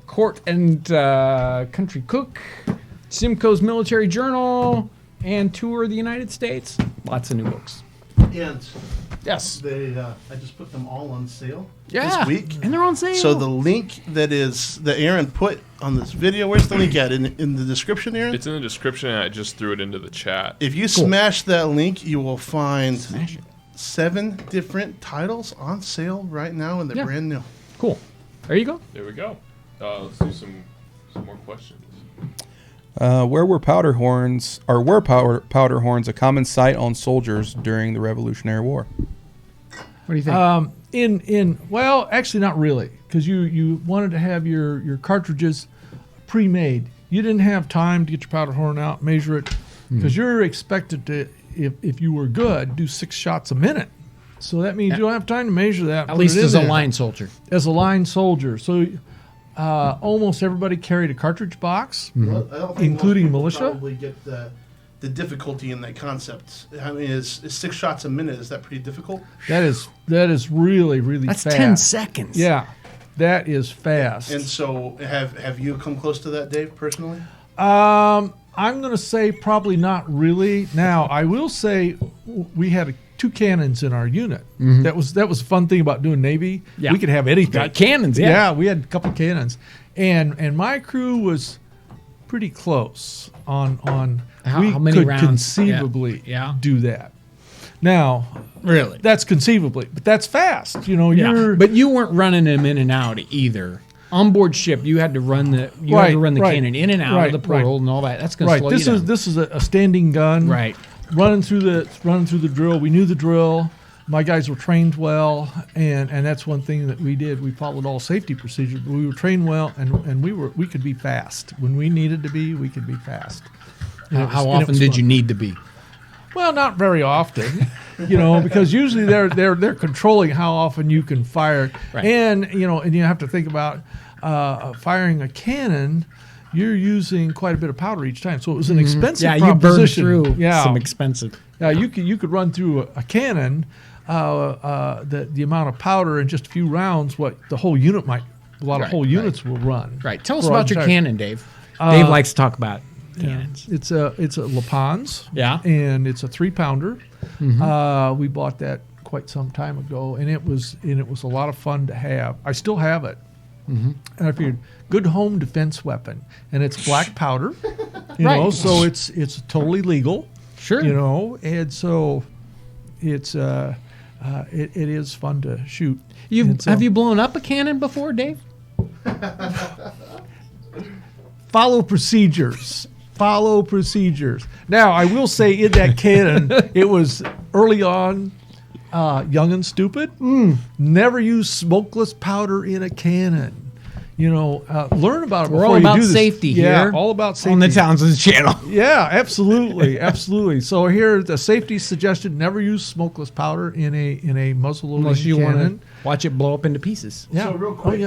Speaker 1: Court and Country Cook. Simcoe's Military Journal. And Tour of the United States. Lots of new books.
Speaker 3: And
Speaker 1: yes,
Speaker 3: I just put them all on sale
Speaker 1: this
Speaker 3: week.
Speaker 1: And they're on sale.
Speaker 3: So the link that Aaron put on this video, where's the link at? In the description, Aaron?
Speaker 5: It's in the description, and I just threw it into the chat.
Speaker 3: If you smash that link, you will find 7 different titles on sale right now, and they're brand new.
Speaker 1: Cool. There you go.
Speaker 5: There we go. Let's do some more questions.
Speaker 2: Were powder horns a common sight on soldiers during the Revolutionary War?
Speaker 1: What do you think?
Speaker 4: Well, actually not really, because you wanted to have your cartridges pre-made. You didn't have time to get your powder horn out, measure it, because you're expected to, if you were good, do 6 shots a minute. So that means you don't have time to measure that.
Speaker 6: At least as a line soldier.
Speaker 4: As a line soldier. So almost everybody carried a cartridge box,
Speaker 3: Well, I don't think
Speaker 4: including
Speaker 3: most people
Speaker 4: militia.
Speaker 3: probably get the difficulty in that concept. I mean, is 6 shots a minute? Is that pretty difficult?
Speaker 4: That is really, really
Speaker 6: That's
Speaker 4: fast.
Speaker 6: 10 seconds.
Speaker 4: Yeah, that is fast.
Speaker 3: And so, have you come close to that, Dave, personally?
Speaker 4: I'm going to say probably not really. Now, I will say we had 2 cannons in our unit. That was a fun thing about doing Navy.
Speaker 6: Yeah.
Speaker 4: We could have anything.
Speaker 6: Got cannons, yeah.
Speaker 4: Yeah, we had a couple cannons, and my crew was pretty close on
Speaker 6: How many
Speaker 4: could
Speaker 6: rounds?
Speaker 4: conceivably
Speaker 6: Yeah.
Speaker 4: do that. Now,
Speaker 6: Really?
Speaker 4: that's conceivably, but that's fast. You know,
Speaker 6: Yeah.
Speaker 4: you're
Speaker 6: But you weren't running them in and out either. On board ship, you had to run the cannon in and out of the portal and all that. That's going to slow you down.
Speaker 4: This is a standing gun.
Speaker 6: Right.
Speaker 4: Running through the drill. We knew the drill. My guys were trained well, and that's one thing that we did. We followed all safety procedures, but we were trained well, and we could be fast when we needed to be. We could be fast.
Speaker 6: How often did you need to be?
Speaker 4: Well, not very often, because usually they're controlling how often you can fire,
Speaker 6: Right.
Speaker 4: and you have to think about firing a cannon. You're using quite a bit of powder each time, so it was an expensive
Speaker 6: Yeah, you burned
Speaker 4: proposition.
Speaker 6: through
Speaker 4: Yeah,
Speaker 6: some expensive.
Speaker 4: yeah, you could run through a cannon, the amount of powder in just a few rounds. What the whole unit might, a lot of
Speaker 6: Right,
Speaker 4: whole units will run.
Speaker 6: Right. Tell us
Speaker 4: For
Speaker 6: about your
Speaker 4: entire-
Speaker 6: cannon, Dave. Dave likes to talk about cannons.
Speaker 4: It's a Lapons.
Speaker 6: Yeah.
Speaker 4: And it's a 3-pounder. We bought that quite some time ago, and it was a lot of fun to have. I still have it. And I figured, good home defense weapon, and it's black powder,
Speaker 6: Right.
Speaker 4: so it's totally legal.
Speaker 6: Sure.
Speaker 4: And so it's it is fun to shoot.
Speaker 6: Have you blown up a cannon before, Dave?
Speaker 4: Follow procedures. Follow procedures. Now, I will say in that cannon, it was early on, young and stupid. Never use smokeless powder in a cannon. Learn about it.
Speaker 6: We're
Speaker 4: before
Speaker 6: all
Speaker 4: you
Speaker 6: about
Speaker 4: do this.
Speaker 6: safety
Speaker 4: Yeah,
Speaker 6: here.
Speaker 4: all about safety
Speaker 6: On the Townsends channel.
Speaker 4: Yeah, absolutely, absolutely. So here, the safety suggestion: never use smokeless powder in a muzzle-loading
Speaker 6: Unless you want
Speaker 4: cannon.
Speaker 6: to watch it blow up into pieces.
Speaker 4: Yeah.
Speaker 3: So real quick,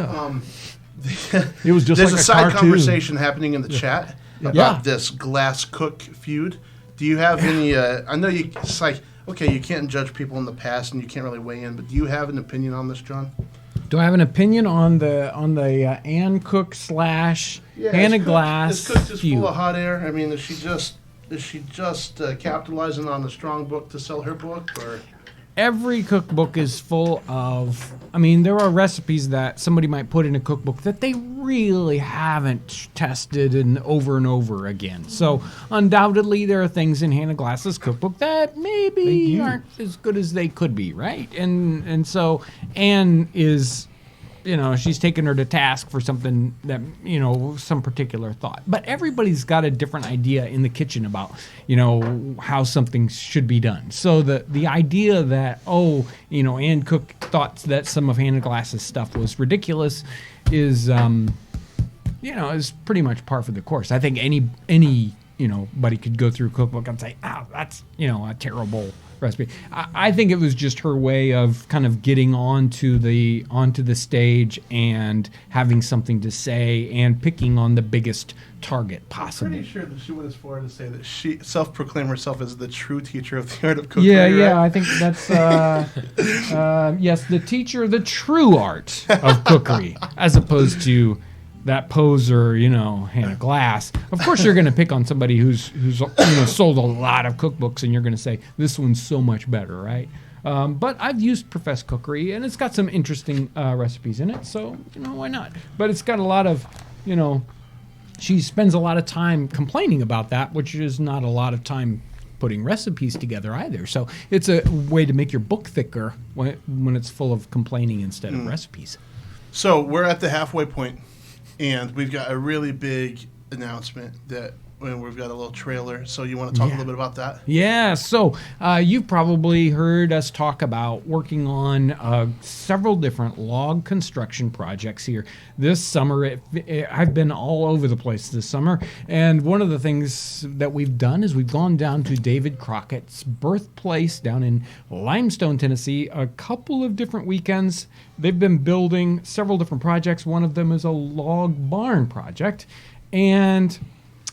Speaker 4: It was just
Speaker 3: there's
Speaker 4: like
Speaker 3: a side
Speaker 4: cartoon.
Speaker 3: conversation happening in the chat about
Speaker 6: Yeah.
Speaker 3: this glass cook feud. Do you have any? I know it's like, okay, you can't judge people in the past and you can't really weigh in, but do you have an opinion on this, John?
Speaker 6: Do I have an opinion on the Ann Cook / Hannah Glass
Speaker 3: Is Cook just
Speaker 6: feud?
Speaker 3: full of hot air? I mean, is she just capitalizing on the strong book to sell her book, or?
Speaker 6: Every cookbook is full of, there are recipes that somebody might put in a cookbook that they really haven't tested and over again. So undoubtedly there are things in Hannah Glass's cookbook that maybe aren't as good as they could be, right? And so Anne is, she's taken her to task for something that, some particular thought. But everybody's got a different idea in the kitchen about, how something should be done. So the idea that, Anne Cook thought that some of Hannah Glass's stuff was ridiculous is, is pretty much par for the course. I think anybody could go through a cookbook and say, that's, a terrible recipe. I think it was just her way of kind of getting onto the stage and having something to say and picking on the biggest target possible.
Speaker 3: Pretty sure that she went as far as to say that she self-proclaimed herself as the true teacher of the art of cookery.
Speaker 6: Yeah,
Speaker 3: right?
Speaker 6: I think that's yes, the teacher, the true art of cookery, as opposed to that poser, Hannah Glass. Of course, you're going to pick on somebody who's sold a lot of cookbooks, and you're going to say this one's so much better, right? But I've used Professed Cookery, and it's got some interesting recipes in it, so why not? But it's got a lot of, she spends a lot of time complaining about that, which is not a lot of time putting recipes together either. So it's a way to make your book thicker when it's full of complaining instead of recipes.
Speaker 3: So we're at the halfway point, and we've got a really big announcement that and we've got a little trailer. So you want to talk a little bit about that?
Speaker 1: Yeah, so you've probably heard us talk about working on several different log construction projects here. This summer, I've been all over the place this summer, and one of the things that we've done is we've gone down to David Crockett's birthplace down in Limestone, Tennessee, a couple of different weekends. They've been building several different projects. One of them is a log barn project, and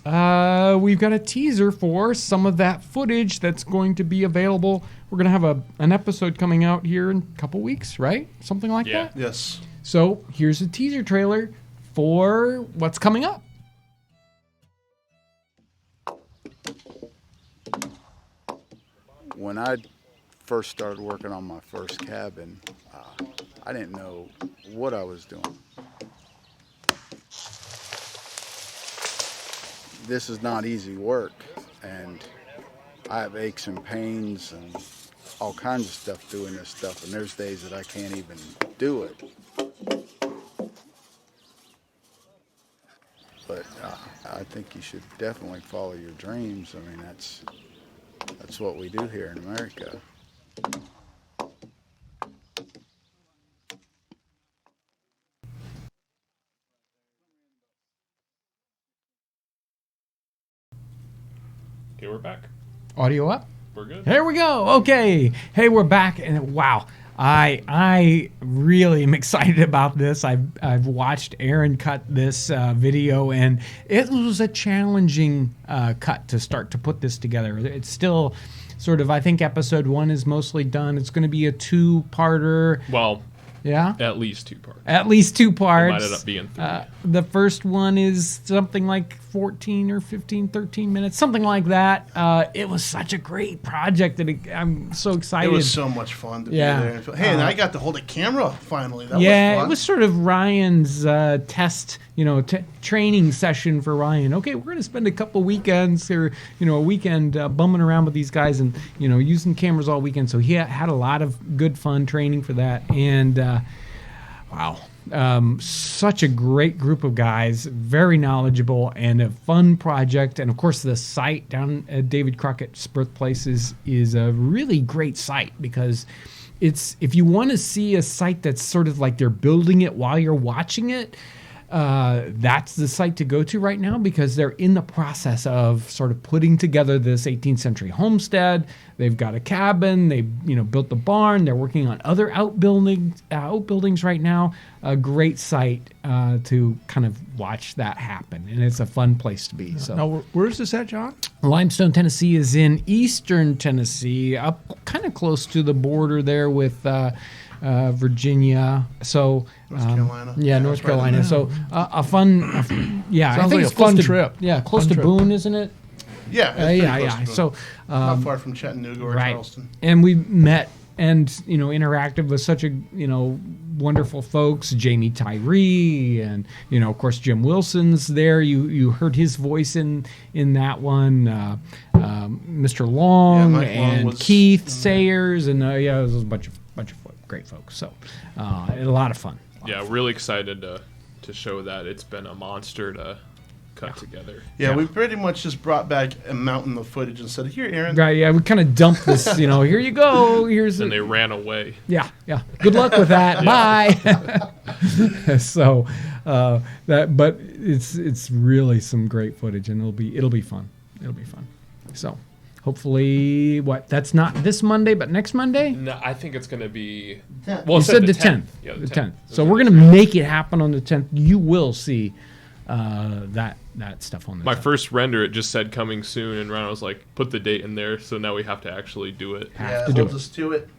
Speaker 1: we've got a teaser for some of that footage that's going to be available. We're going to have an episode coming out here in a couple weeks, right? Something like that?
Speaker 3: Yes.
Speaker 1: So here's a teaser trailer for what's coming up.
Speaker 7: When I first started working on my first cabin, I didn't know what I was doing. This is not easy work, and I have aches and pains and all kinds of stuff doing this stuff, and there's days that I can't even do it. But I think you should definitely follow your dreams. I mean, that's what we do here in America.
Speaker 5: Okay, we're back.
Speaker 1: Audio up?
Speaker 5: We're good.
Speaker 1: Here we go. Okay. Hey, we're back, and wow, I really am excited about this. I've watched Aaron cut this video, and it was a challenging cut to start to put this together. It's still sort of, I think episode 1 is mostly done. It's going to be a 2-parter.
Speaker 5: Well,
Speaker 1: Yeah.
Speaker 5: at least 2 parts.
Speaker 1: At least 2 parts.
Speaker 5: It might end up being 3.
Speaker 1: The first one is something like 14 or 15, 13 minutes, something like that. It was such a great project, and I'm so excited.
Speaker 3: It was so much fun to be there. And feel, hey, and I got to hold a camera finally. That was fun.
Speaker 1: It was sort of Ryan's test, training session for Ryan. Okay, we're going to spend a couple weekends or, a weekend bumming around with these guys and, using cameras all weekend. So he had a lot of good fun training for that. And, wow. Such a great group of guys, very knowledgeable, and a fun project. And of course, the site down at David Crockett's birthplace is a really great site, because if you want to see a site that's sort of like they're building it while you're watching it, that's the site to go to right now, because they're in the process of sort of putting together this 18th century homestead. They've got a cabin. They built the barn. They're working on other outbuildings right now. A great site to kind of watch that happen, and it's a fun place to be. So
Speaker 4: Now, where's this at, John?
Speaker 1: Limestone, Tennessee is in eastern Tennessee, up kind of close to the border there with Virginia. So
Speaker 3: North Carolina.
Speaker 1: Yeah, North
Speaker 3: that's right
Speaker 1: Carolina.
Speaker 3: in
Speaker 1: So I think
Speaker 4: Sounds like
Speaker 1: it's
Speaker 4: a
Speaker 1: close
Speaker 4: fun
Speaker 1: to,
Speaker 4: trip.
Speaker 1: Yeah, close
Speaker 4: Fun
Speaker 1: to
Speaker 4: trip.
Speaker 1: Boone, isn't it?
Speaker 3: Yeah. it's pretty close to Boone.
Speaker 1: So
Speaker 3: not far from Chattanooga or
Speaker 1: right.
Speaker 3: Charleston.
Speaker 1: And we met and interacted with such a wonderful folks, Jamie Tyree, and of course Jim Wilson's there. You heard his voice in that one. Mr. Long
Speaker 3: Mike Long
Speaker 1: and
Speaker 3: was
Speaker 1: Keith
Speaker 3: in there.
Speaker 1: Sayers, and it was a bunch of great folks. So a lot of fun.
Speaker 5: Yeah, really excited to show that. It's been a monster to cut together.
Speaker 3: Yeah, we pretty much just brought back a mountain of footage and said, "Here, Aaron."
Speaker 1: Right, yeah, we kind of dumped this, here you go. Here's
Speaker 5: And they ran away.
Speaker 1: Yeah. Good luck with that. Bye. So but it's really some great footage, and it'll be fun. It'll be fun. So hopefully, that's not this Monday, but next Monday.
Speaker 5: No, I think it's going to be.
Speaker 3: Tenth.
Speaker 5: Well,
Speaker 1: You
Speaker 5: it
Speaker 1: said the
Speaker 5: 10th.
Speaker 1: 10th.
Speaker 5: Yeah,
Speaker 1: The 10th.
Speaker 5: That's
Speaker 1: So
Speaker 5: what
Speaker 1: we're
Speaker 5: it
Speaker 1: gonna
Speaker 5: said.
Speaker 1: make it happen on the 10th. You will see that stuff on the
Speaker 5: My
Speaker 1: 10th.
Speaker 5: first render, it just said coming soon, and Ryan was like, put the date in there, so now we have to actually do it.
Speaker 3: Yeah,
Speaker 1: to do
Speaker 3: we'll
Speaker 1: it.
Speaker 3: just do it.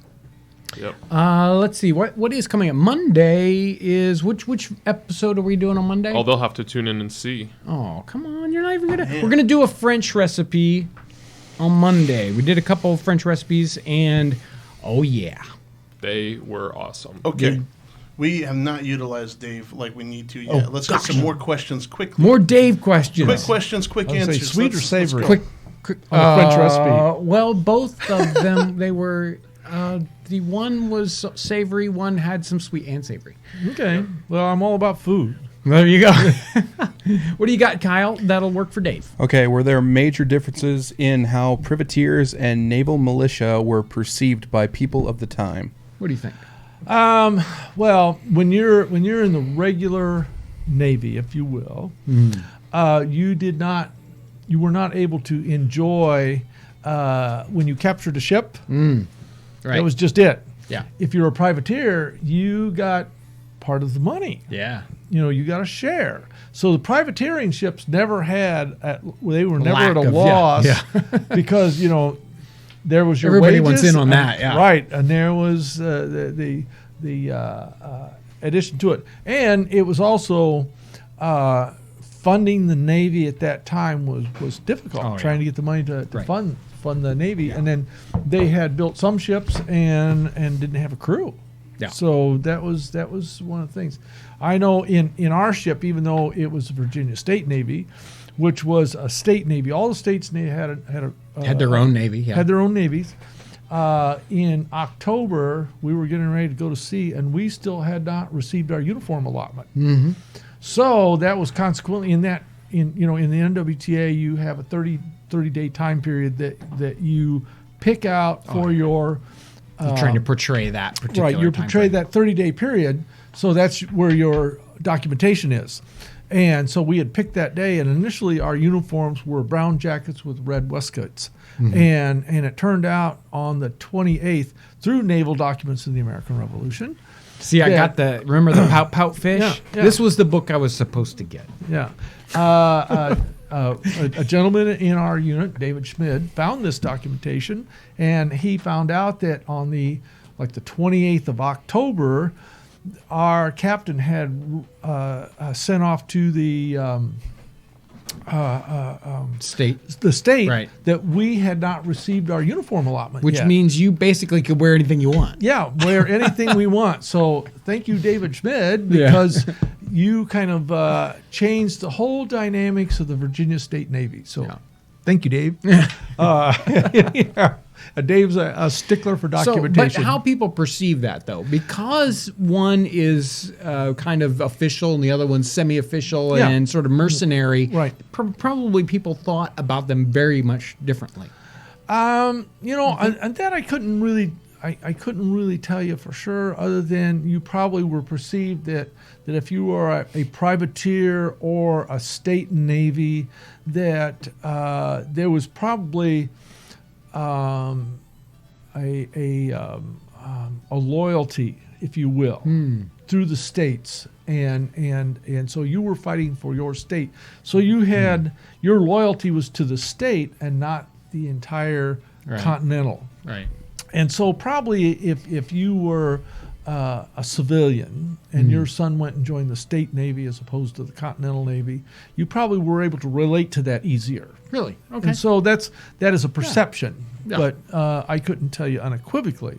Speaker 5: Yep.
Speaker 1: Let's see what is coming up. Monday is which episode are we doing on Monday?
Speaker 5: Oh, they'll have to tune in and see.
Speaker 1: Oh, come on. You're not even going to... We're going to do a French recipe on Monday. We did a couple of French recipes, and oh, yeah.
Speaker 5: They were awesome.
Speaker 3: Okay. We have not utilized Dave like we need to yet. Let's get some more questions quickly.
Speaker 1: More Dave questions.
Speaker 3: Quick questions, quick
Speaker 4: I was gonna say,
Speaker 3: answers.
Speaker 4: sweet or
Speaker 3: Let's
Speaker 4: savory?
Speaker 3: go.
Speaker 1: Quick.
Speaker 4: On the French recipe.
Speaker 1: Well, both of them, they were... the one was savory, one had some sweet and savory.
Speaker 4: Okay. Well, I'm all about food.
Speaker 6: There you go. What do you got, Kyle? That'll work for Dave.
Speaker 2: Okay, were there major differences in how privateers and naval militia were perceived by people of the time?
Speaker 6: What do you think?
Speaker 4: Well, when you're in the regular Navy, if you will, you were not able to enjoy when you captured a ship.
Speaker 6: Right.
Speaker 4: That was just it.
Speaker 6: Yeah.
Speaker 4: If you're a privateer, you got part of the money.
Speaker 6: Yeah.
Speaker 4: You got a share. So the privateering ships never had, they were never
Speaker 6: Lack
Speaker 4: at a
Speaker 6: of-
Speaker 4: loss
Speaker 6: yeah.
Speaker 4: because, there was your
Speaker 6: Everybody
Speaker 4: wages,
Speaker 6: wants in on that, yeah.
Speaker 4: Right, and there was the addition to it. And it was also funding the Navy at that time was difficult,
Speaker 6: Oh, yeah.
Speaker 4: trying to get the money to
Speaker 6: Right.
Speaker 4: fund the Navy. And then they had built some ships and didn't have a crew.
Speaker 6: Yeah.
Speaker 4: So that was one of the things. I know in our ship, even though it was the Virginia State Navy, which was a state navy, all the states had
Speaker 6: Had their own Navy. Yeah.
Speaker 4: had their own navies. In October, we were getting ready to go to sea, and we still had not received our uniform allotment.
Speaker 6: Mm-hmm.
Speaker 4: So that was consequently in the NWTA, you have a 30-day time period that you pick out for your.
Speaker 6: You're trying to portray that particular
Speaker 4: Right, you
Speaker 6: time
Speaker 4: portray
Speaker 6: frame.
Speaker 4: that 30-day period, so that's where your documentation is. And so we had picked that day, and initially our uniforms were brown jackets with red waistcoats.
Speaker 6: Mm-hmm.
Speaker 4: And it turned out on the 28th, through naval documents in the American Revolution.
Speaker 6: See, I
Speaker 4: Yeah.
Speaker 6: got remember the pout fish?
Speaker 4: Yeah, yeah.
Speaker 6: This was the book I was supposed to get.
Speaker 4: Yeah. A gentleman in our unit, David Schmid, found this documentation, and he found out that on the 28th of October, our captain had sent off to the
Speaker 6: State.
Speaker 4: state
Speaker 6: Right.
Speaker 4: that we had not received our uniform allotment
Speaker 6: Which
Speaker 4: yet.
Speaker 6: means you basically could wear anything you want.
Speaker 4: Yeah, wear anything we want. So thank you, David Schmid,
Speaker 6: Yeah.
Speaker 4: because you kind of changed the whole dynamics of the Virginia State Navy. So
Speaker 6: Yeah.
Speaker 4: thank you, Dave. Yeah. Dave's a stickler for
Speaker 6: So,
Speaker 4: documentation.
Speaker 6: but how people perceive that, though, because one is kind of official and the other one's semi-official
Speaker 4: Yeah.
Speaker 6: and sort of mercenary,
Speaker 4: Right.
Speaker 6: Probably people thought about them very much differently.
Speaker 4: And that I couldn't really tell you for sure, other than you probably were perceived that if you were a privateer or a state navy, that there was probably a loyalty, if you will, through the states, and so you were fighting for your state. So you had your loyalty was to the state and not the entire
Speaker 6: Right.
Speaker 4: continental.
Speaker 6: Right.
Speaker 4: And so probably if you were a civilian and your son went and joined the state navy as opposed to the continental navy, you probably were able to relate to that easier.
Speaker 6: Really? Okay.
Speaker 4: And so that is a perception,
Speaker 6: Yeah.
Speaker 4: but I couldn't tell you unequivocally.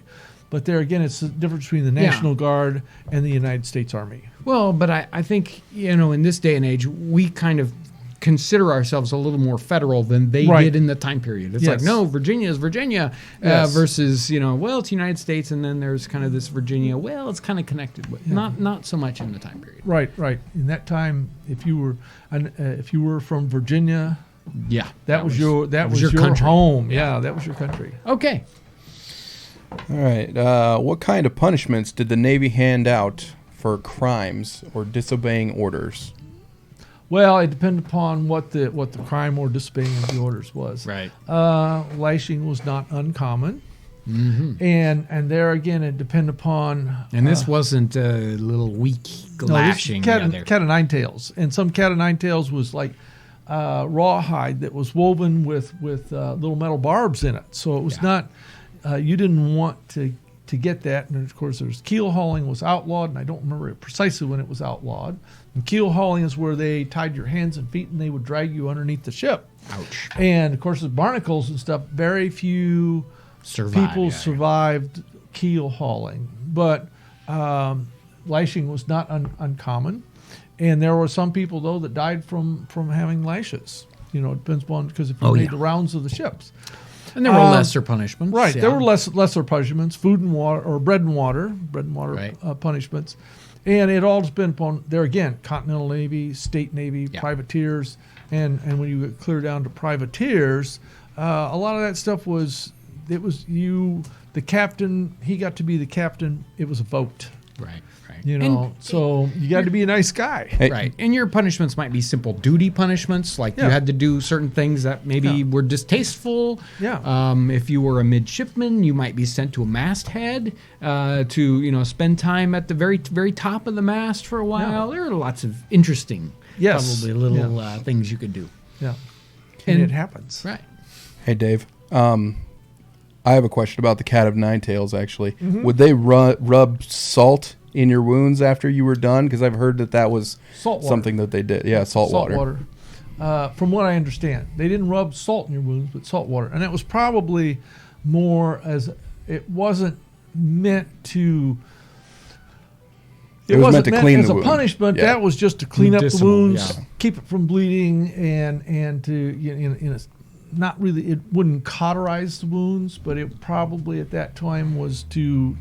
Speaker 4: But there again, it's the difference between the National Guard and the United States Army.
Speaker 6: Well, but I think, in this day and age, we kind of consider ourselves a little more federal than they
Speaker 4: Right.
Speaker 6: did in the time period. It's
Speaker 4: Yes.
Speaker 6: like, no, Virginia is Virginia
Speaker 4: Yes.
Speaker 6: versus, it's United States, and then there's kind of this Virginia, well, it's kind of connected, but not so much in the time period.
Speaker 4: Right. In that time, if you were from Virginia,
Speaker 6: Yeah.
Speaker 4: that was your
Speaker 6: country.
Speaker 4: home. Yeah, that was your country.
Speaker 6: Okay.
Speaker 2: All right. What kind of punishments did the Navy hand out for crimes or disobeying orders?
Speaker 4: Well, it depended upon what the crime or disobeying of the orders was.
Speaker 6: Right.
Speaker 4: Lashing was not uncommon,
Speaker 6: Mm-hmm.
Speaker 4: and there again it depended upon.
Speaker 6: And this wasn't a little weak lashing.
Speaker 4: cat
Speaker 6: there.
Speaker 4: of nine tails, and some cat of nine tails was like rawhide that was woven with little metal barbs in it. So it was not. You didn't want to get that, and of course there's keelhauling was outlawed, and I don't remember precisely when it was outlawed. And keelhauling is where they tied your hands and feet and they would drag you underneath the ship.
Speaker 6: Ouch.
Speaker 4: And of course with barnacles and stuff, very few people survived keel hauling, but lashing was not uncommon, and there were some people though that died from having lashes. It depends upon, because if you made the rounds of the ships.
Speaker 6: And there were lesser punishments.
Speaker 4: Right,
Speaker 6: yeah.
Speaker 4: there were lesser punishments, food and water, or bread and water
Speaker 6: Right.
Speaker 4: punishments, And it all depends upon, there again, Continental Navy, State Navy, privateers. And when you get clear down to privateers, a lot of that stuff was the captain, he got to be the captain. It was a vote.
Speaker 6: Right.
Speaker 4: So you got to be a nice guy.
Speaker 6: Right. And your punishments might be simple duty punishments, like you had to do certain things that maybe were distasteful.
Speaker 4: Yeah.
Speaker 6: If you were a midshipman, you might be sent to a masthead to, spend time at the very, very top of the mast for a while. There are lots of interesting, probably little things you could do.
Speaker 4: Yeah. And it happens.
Speaker 6: Right.
Speaker 2: Hey, Dave. I have a question about the Cat of Nine Tails, actually. Would they rub salt in your wounds after you were done? Because I've heard that was something that they did. Yeah, salt water.
Speaker 4: From what I understand, they didn't rub salt in your wounds, but salt water. And it was probably more it wasn't meant to... It wasn't meant to clean as a punishment. That was just to clean up the wounds, keep it from bleeding, and to not really. It wouldn't cauterize the wounds, but it probably at that time was to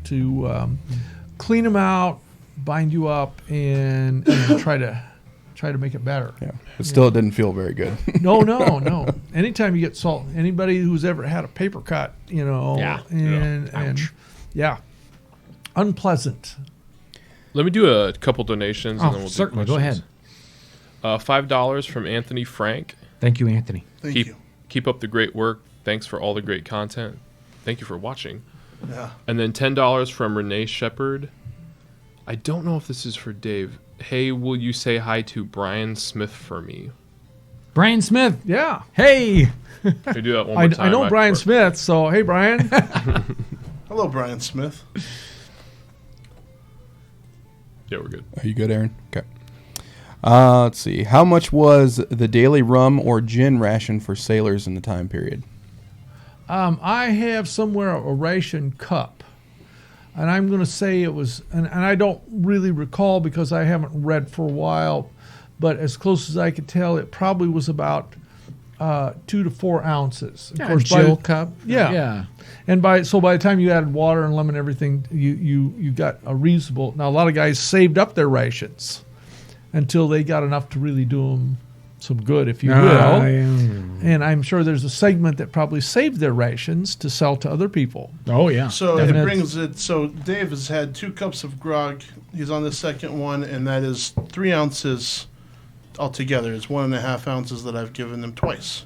Speaker 4: clean them out, bind you up, and try to make it better.
Speaker 2: Yeah, but still, it didn't feel very good.
Speaker 4: No. Anytime you get salt, anybody who's ever had a paper cut, unpleasant.
Speaker 5: Let me do a couple donations, and then we'll
Speaker 6: certainly.
Speaker 5: do questions.
Speaker 6: Go ahead.
Speaker 5: $5 from Anthony Frank.
Speaker 6: Thank you, Anthony.
Speaker 3: Thank you.
Speaker 5: Keep up the great work. Thanks for all the great content. Thank you for watching.
Speaker 3: Yeah.
Speaker 5: And then $10 from Renee Shepard. I don't know if this is for Dave. Hey, will you say hi to Brian Smith for me?
Speaker 6: Brian Smith.
Speaker 4: Yeah.
Speaker 6: Hey.
Speaker 5: Can we do that one more time?
Speaker 4: I know Brian Smith, so hey, Brian.
Speaker 3: Hello, Brian Smith.
Speaker 5: Yeah, we're good.
Speaker 2: Are you good, Aaron? Okay. Let's see. How much was the daily rum or gin ration for sailors in the time period?
Speaker 4: I have somewhere a ration cup, and I'm going to say it was, and I don't really recall because I haven't read for a while, but as close as I could tell, it probably was about 2 to 4 ounces. Of course,
Speaker 6: Jill cup.
Speaker 4: Yeah. And by the time you added water and lemon and everything, you got a reasonable. Now a lot of guys saved up their rations until they got enough to really do them some good, if you will. And I'm sure there's a segment that probably saved their rations to sell to other people.
Speaker 6: Oh yeah.
Speaker 3: So it brings it. So Dave has had 2 cups of grog. He's on the second one, and that is 3 ounces altogether. It's 1.5 ounces that I've given him twice.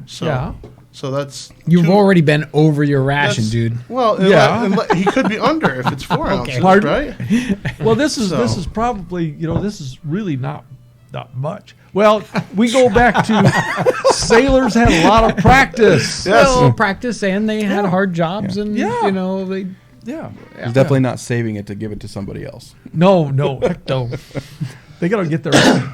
Speaker 3: So
Speaker 4: Yeah.
Speaker 3: So that's
Speaker 6: You've already been over your ration, dude.
Speaker 3: Well, he could be under if it's 4 ounces,
Speaker 4: Pardon?
Speaker 3: right?
Speaker 4: Well, this is probably, this is really not much. Well, we go back to sailors had a lot of practice.
Speaker 3: Yes.
Speaker 6: Well, practice, and they had hard jobs, and
Speaker 4: Yeah.
Speaker 6: they.
Speaker 4: Yeah.
Speaker 2: He's definitely not saving it to give it to somebody else.
Speaker 4: No, heck no. They got to get their own.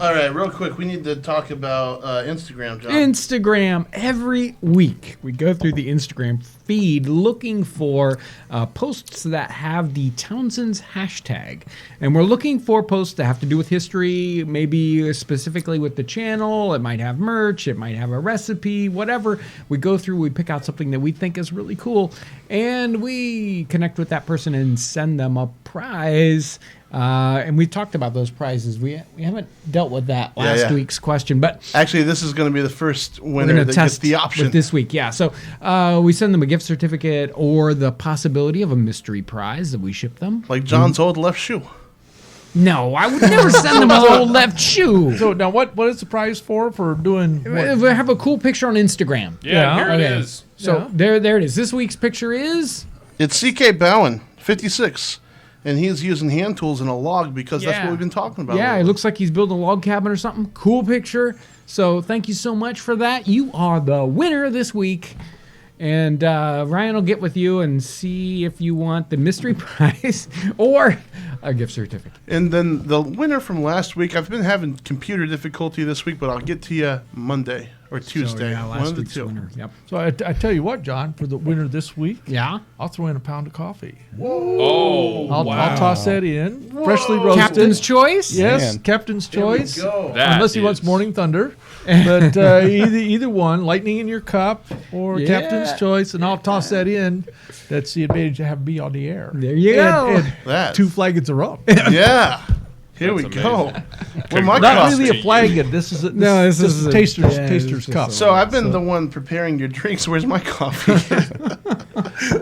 Speaker 3: All right, real quick, we need to talk about Instagram, John.
Speaker 6: Instagram. Every week we go through the Instagram feed looking for posts that have the Townsends hashtag. And we're looking for posts that have to do with history, maybe specifically with the channel. It might have merch, it might have a recipe, whatever. We go through, we pick out something that we think is really cool, and we connect with that person and send them a prize. And we talked about those prizes. We haven't dealt with that last week's question, but
Speaker 3: actually, this is going to be the first winner that gets the option
Speaker 6: with this week. Yeah, so we send them a gift certificate or the possibility of a mystery prize that we ship them.
Speaker 3: Like John's old left shoe.
Speaker 6: No, I would never send them an old left shoe.
Speaker 4: So now, what is the prize for doing?
Speaker 6: We have a cool picture on Instagram.
Speaker 5: Yeah, here it is.
Speaker 6: So there it is. This week's picture is
Speaker 3: It's CK Bowen, 56. And he's using hand tools and a log because that's what we've been talking about.
Speaker 6: Yeah, it looks like he's building a log cabin or something. Cool picture. So thank you so much for that. You are the winner this week. And Ryan will get with you and see if you want the mystery prize or a gift certificate.
Speaker 3: And then the winner from last week, I've been having computer difficulty this week, but I'll get to you Monday. or Tuesday.
Speaker 6: yeah,
Speaker 3: one
Speaker 6: last
Speaker 3: of the
Speaker 6: week's
Speaker 3: two.
Speaker 6: winner. Yep.
Speaker 4: So I tell you what, John, for the winner this week,
Speaker 6: Yeah.
Speaker 4: I'll throw in a pound of coffee.
Speaker 5: Oh,
Speaker 4: I'll toss that in, freshly roasted.
Speaker 6: Captain's choice.
Speaker 4: Yes,
Speaker 2: Man.
Speaker 4: Captain's choice.
Speaker 5: That
Speaker 4: Unless he wants
Speaker 5: is-
Speaker 4: Morning Thunder, but either one, lightning in your cup or
Speaker 6: Yeah.
Speaker 4: Captain's choice, and I'll toss that in. That's the advantage of having me on the air.
Speaker 6: There you go.
Speaker 4: And
Speaker 3: That.
Speaker 4: 2 flagons of rum.
Speaker 3: Yeah. Here we
Speaker 5: That's
Speaker 3: go.
Speaker 5: amazing.
Speaker 3: Well, my
Speaker 4: Not
Speaker 3: coffee.
Speaker 4: really a flagon. This is
Speaker 6: this is a
Speaker 4: taster's
Speaker 6: yeah,
Speaker 4: taster's
Speaker 6: this is
Speaker 4: cup.
Speaker 6: a-
Speaker 3: So I've been the one preparing your drinks. Where's my coffee?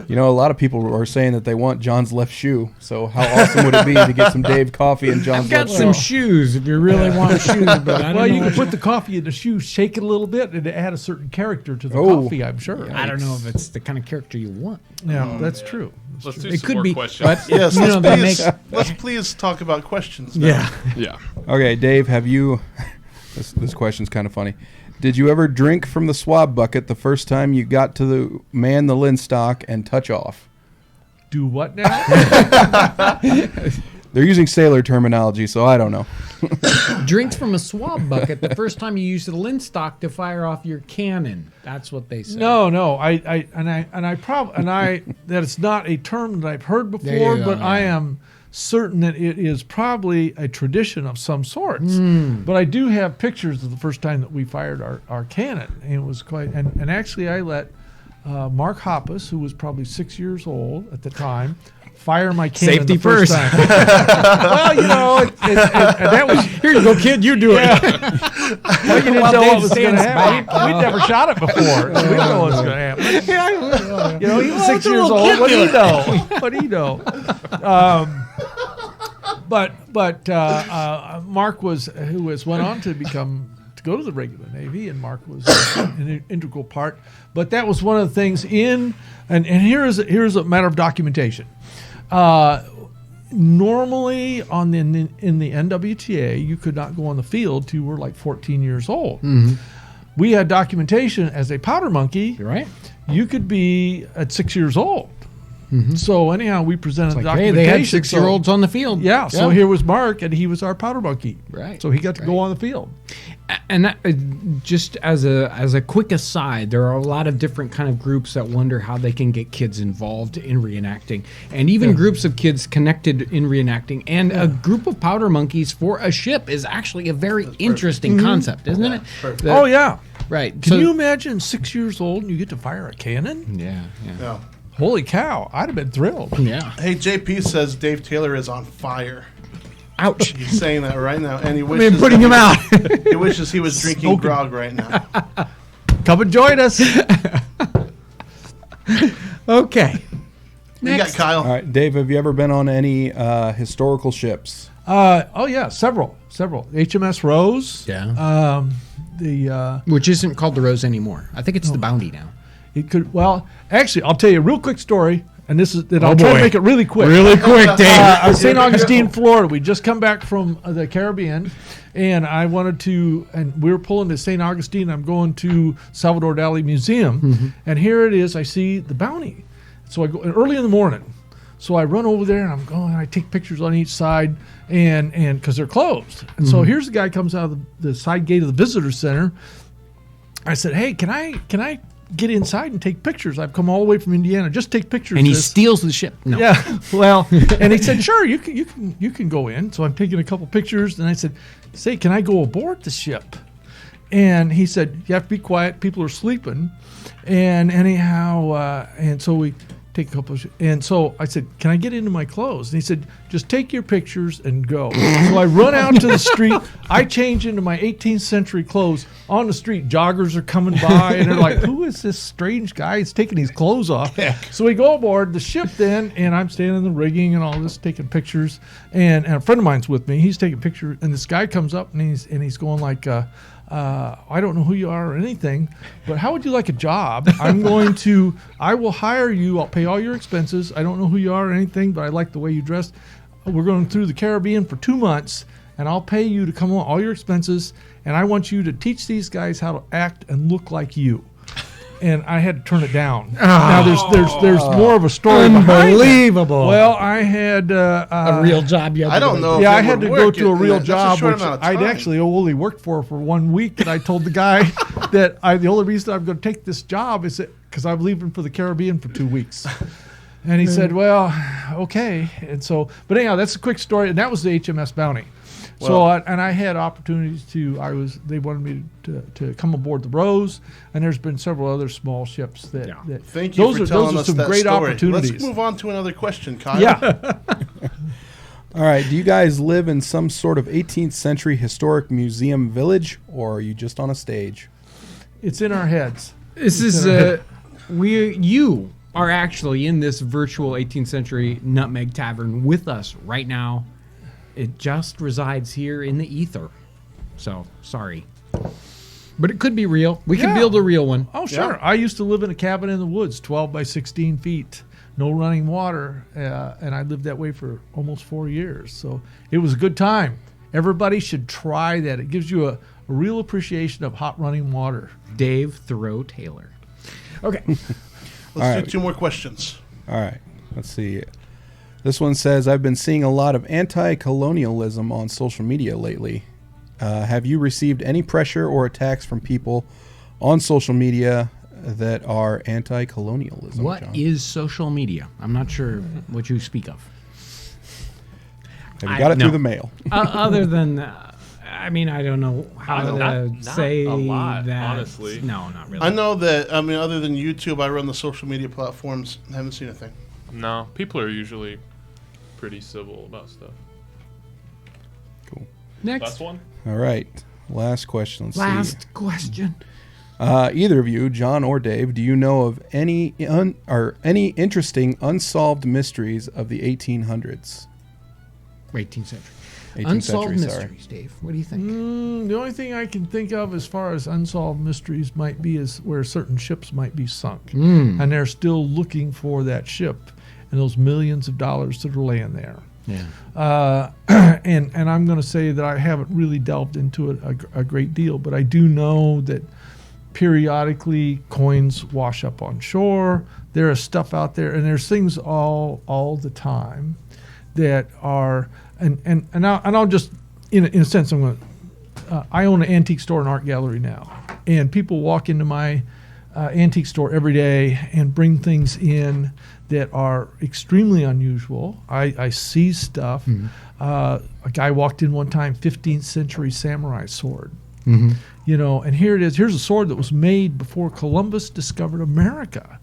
Speaker 2: You know, a lot of people are saying that they want John's left shoe. So how awesome would it be to get some Dave coffee in John's
Speaker 6: I've got
Speaker 2: left
Speaker 6: some
Speaker 2: shoe?
Speaker 6: shoes if you really want shoes, but I don't
Speaker 4: Well, you
Speaker 6: know.
Speaker 4: can put the coffee in the shoe, shake it a little bit, and add a certain character to the
Speaker 2: Oh.
Speaker 4: coffee. I'm sure.
Speaker 6: I don't know if it's the kind of character you want.
Speaker 4: Yeah, that's true.
Speaker 5: Let's do
Speaker 6: It
Speaker 5: some
Speaker 6: could
Speaker 5: more
Speaker 6: be,
Speaker 5: questions.
Speaker 6: but
Speaker 3: Yes,
Speaker 6: you know they
Speaker 3: please,
Speaker 6: make.
Speaker 3: let's please talk about questions now.
Speaker 6: Yeah.
Speaker 5: yeah.
Speaker 2: Okay, Dave, have you? This question's kind of funny. Did you ever drink from the swab bucket the first time you got to man the linstock and touch off?
Speaker 4: Do what now?
Speaker 2: They're using sailor terminology, so I don't know.
Speaker 6: Drinks from a swab bucket the first time you use the linstock to fire off your cannon. That's what they say.
Speaker 4: No, that it's not a term that I've heard
Speaker 6: There
Speaker 4: before,
Speaker 6: you go,
Speaker 4: but I
Speaker 6: yeah.
Speaker 4: am certain that it is probably a tradition of some sorts. But I do have pictures of the first time that we fired our cannon, and it was quite. And actually, I let Mark Hoppus, who was probably 6 years old at the time, fire my cannon.
Speaker 6: Safety
Speaker 4: the first
Speaker 6: first.
Speaker 4: time. Well, you know, and that was.
Speaker 6: Here you go, kid. You do it.
Speaker 4: Well, you didn't
Speaker 6: Well,
Speaker 4: know
Speaker 6: Dave
Speaker 4: what was going to
Speaker 6: stands
Speaker 4: happen.
Speaker 6: back.
Speaker 4: We'd never shot it before. So we didn't know what was going to happen. You know, he was 6 years
Speaker 6: little
Speaker 4: old.
Speaker 6: kid
Speaker 4: What do
Speaker 6: do
Speaker 4: you
Speaker 6: it.
Speaker 4: know? What do you know? But Mark went on to go to the regular Navy, and Mark was an integral part. But that was one of the things and here's a matter of documentation. Normally in the NWTA, you could not go on the field till you were like 14 years old. We had documentation as a powder monkey.
Speaker 6: You're right.
Speaker 4: You could be at 6 years old. So anyhow, we presented
Speaker 6: Like, hey,
Speaker 4: documentation.
Speaker 6: they had 6-year-olds on the field.
Speaker 4: Yeah. So here was Mark, and he was our powder monkey.
Speaker 6: Right,
Speaker 4: So he got to go on the field.
Speaker 6: And that, just as a quick aside, there are a lot of different kind of groups that wonder how they can get kids involved in reenacting, and even groups of kids connected in reenacting. And a group of powder monkeys for a ship is actually a very interesting concept, isn't it?
Speaker 3: perfect.
Speaker 6: That-
Speaker 4: Oh yeah.
Speaker 6: right.
Speaker 4: Can you imagine 6 years old and you get to fire a cannon?
Speaker 6: Yeah, yeah,
Speaker 3: Yeah.
Speaker 4: Holy cow! I'd have been thrilled.
Speaker 6: yeah.
Speaker 3: Hey, JP says Dave Taylor is on fire.
Speaker 6: Ouch.
Speaker 3: He's saying that right now, and he
Speaker 6: I
Speaker 3: wishes
Speaker 6: mean, putting him out.
Speaker 3: he wishes he was drinking
Speaker 4: Smoking.
Speaker 3: grog right now.
Speaker 4: Come and join us.
Speaker 6: Okay.
Speaker 3: You got Kyle.
Speaker 2: All right, Dave, have you ever been on any historical ships?
Speaker 4: Oh yeah, several. HMS Rose.
Speaker 6: Yeah.
Speaker 4: The
Speaker 6: Which isn't called the Rose anymore. I think it's the Bounty now.
Speaker 4: it could actually I'll tell you a real quick story, and I'll try
Speaker 6: boy.
Speaker 4: to make it really quick.
Speaker 6: Really quick, Dave.
Speaker 4: St. Augustine, Florida. We just come back from the Caribbean, and we were pulling to St. Augustine. I'm going to Salvador Dali Museum, and here it is. I see the Bounty. So I go early in the morning. So I run over there, and I'm going. I take pictures on each side, and because they're closed. And so here's the guy comes out of the side gate of the visitor center. I said, "Hey, can I get inside and take pictures? I've come all the way from Indiana. Just take pictures."
Speaker 6: And he
Speaker 4: of this."
Speaker 6: steals the ship. No.
Speaker 4: Yeah, well, and he said, "Sure, you can go in." So I'm taking a couple pictures, and I said, "Say, can I go aboard the ship?" And he said, "You have to be quiet. People are sleeping." And anyhow, and so we take a couple and so I said, "Can I get into my clothes?" And he said, "Just take your pictures and go." So I run out to the street. I change into my 18th century clothes. On the street, joggers are coming by, and they're like, "Who is this strange guy? He's taking his clothes off." So we go aboard the ship then, and I'm standing in the rigging and all this, taking pictures. And a friend of mine's with me. He's taking pictures, and this guy comes up, and he's going like, "I don't know who you are or anything, but how would you like a job? I will hire you. I'll pay all your expenses. I don't know who you are or anything, but I like the way you dress. We're going through the Caribbean for 2 months, and I'll pay you to come on, all your expenses, and I want you to teach these guys how to act and look like you." And I had to turn it down. Now there's more of a story behind it.
Speaker 6: Unbelievable.
Speaker 4: Well, I had
Speaker 6: A real job. You had
Speaker 3: I
Speaker 6: to
Speaker 3: don't
Speaker 6: do.
Speaker 3: know.
Speaker 4: yeah,
Speaker 3: if
Speaker 4: I
Speaker 3: it
Speaker 4: had
Speaker 3: would
Speaker 4: to go
Speaker 3: work
Speaker 4: to a
Speaker 3: in
Speaker 4: real
Speaker 3: that's a
Speaker 4: job,
Speaker 3: short
Speaker 4: which
Speaker 3: amount of
Speaker 4: I'd
Speaker 3: time.
Speaker 4: actually only worked for 1 week. And I told the guy, that the only reason I'm going to take this job is because I'm leaving for the Caribbean for 2 weeks. And he said, well, okay. And so, but anyhow, that's a quick story. And that was the HMS Bounty. So, and I had opportunities they wanted me to come aboard the Rose, and there's been several other small ships that
Speaker 3: Thank you for telling us
Speaker 4: some
Speaker 3: that
Speaker 4: great
Speaker 3: story.
Speaker 4: opportunities.
Speaker 3: Let's move on to another question, Kyle.
Speaker 4: Yeah.
Speaker 2: All right. Do you guys live in some sort of 18th century historic museum village, or are you just on a stage?
Speaker 4: It's in our heads.
Speaker 6: You are actually in this virtual 18th century Nutmeg Tavern with us right now. It just resides here in the ether. So, sorry. But it could be real. We could build a real one.
Speaker 4: Oh, sure. Yeah. I used to live in a cabin in the woods, 12 by 16 feet, no running water, and I lived that way for almost 4 years. So it was a good time. Everybody should try that. It gives you a real appreciation of hot running water.
Speaker 6: Dave Thoreau Taylor. Okay.
Speaker 3: Let's do 2 more questions.
Speaker 2: All right. Let's see. This one says, I've been seeing a lot of anti-colonialism on social media lately. Have you received any pressure or attacks from people on social media that are anti-colonialism?
Speaker 6: What is social media? I'm not sure what you speak of.
Speaker 2: Have you got it through the mail?
Speaker 6: Other than, I don't know how to say
Speaker 5: a lot,
Speaker 6: that.
Speaker 5: honestly.
Speaker 6: No, not really.
Speaker 3: I know that, other than YouTube, I run the social media platforms. I haven't seen a thing.
Speaker 5: No, people are usually pretty civil about stuff.
Speaker 2: Cool.
Speaker 6: Next.
Speaker 5: Last one?
Speaker 2: All right. Last question. Let's see.
Speaker 6: Last question.
Speaker 2: Either of you, John or Dave, do you know of any interesting unsolved mysteries of the 1800s?
Speaker 6: 18th century.
Speaker 2: 18th
Speaker 6: Unsolved
Speaker 2: century,
Speaker 6: mysteries, Dave. What do you think?
Speaker 4: The only thing I can think of as far as unsolved mysteries might be is where certain ships might be sunk. And they're still looking for that ship and those millions of dollars that are laying there.
Speaker 6: Yeah.
Speaker 4: And I'm going to say that I haven't really delved into it a great deal, but I do know that periodically coins wash up on shore. There is stuff out there, and there's things all the time that are and I'll just in a sense I'm going to I own an antique store and art gallery now, and people walk into my antique store every day and bring things in that are extremely unusual. I see stuff. A guy walked in one time, 15th century samurai sword. And here it is. Here's a sword that was made before Columbus discovered America.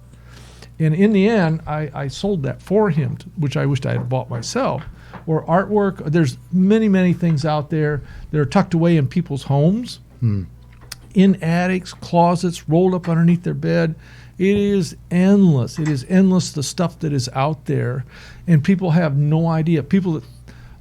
Speaker 4: And in the end, I sold that for him, which I wished I had bought myself. Or artwork. There's many, many things out there that are tucked away in people's homes, in attics, closets, rolled up underneath their bed. It is endless. It is endless, the stuff that is out there. And people have no idea. People that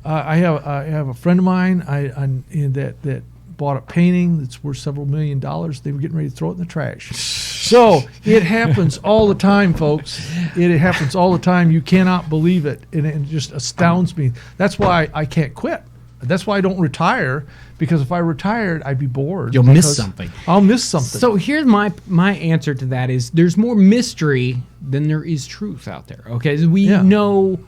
Speaker 4: I have a friend of mine that bought a painting that's worth several $1 million. They were getting ready to throw it in the trash. So it happens all the time, folks. It happens all the time. You cannot believe it, and it just astounds me. That's why I can't quit. That's why I don't retire, because if I retired, I'd be bored.
Speaker 6: You'll miss something.
Speaker 4: I'll miss something.
Speaker 6: So here's my answer to that is there's more mystery than there is truth out there. Okay, we know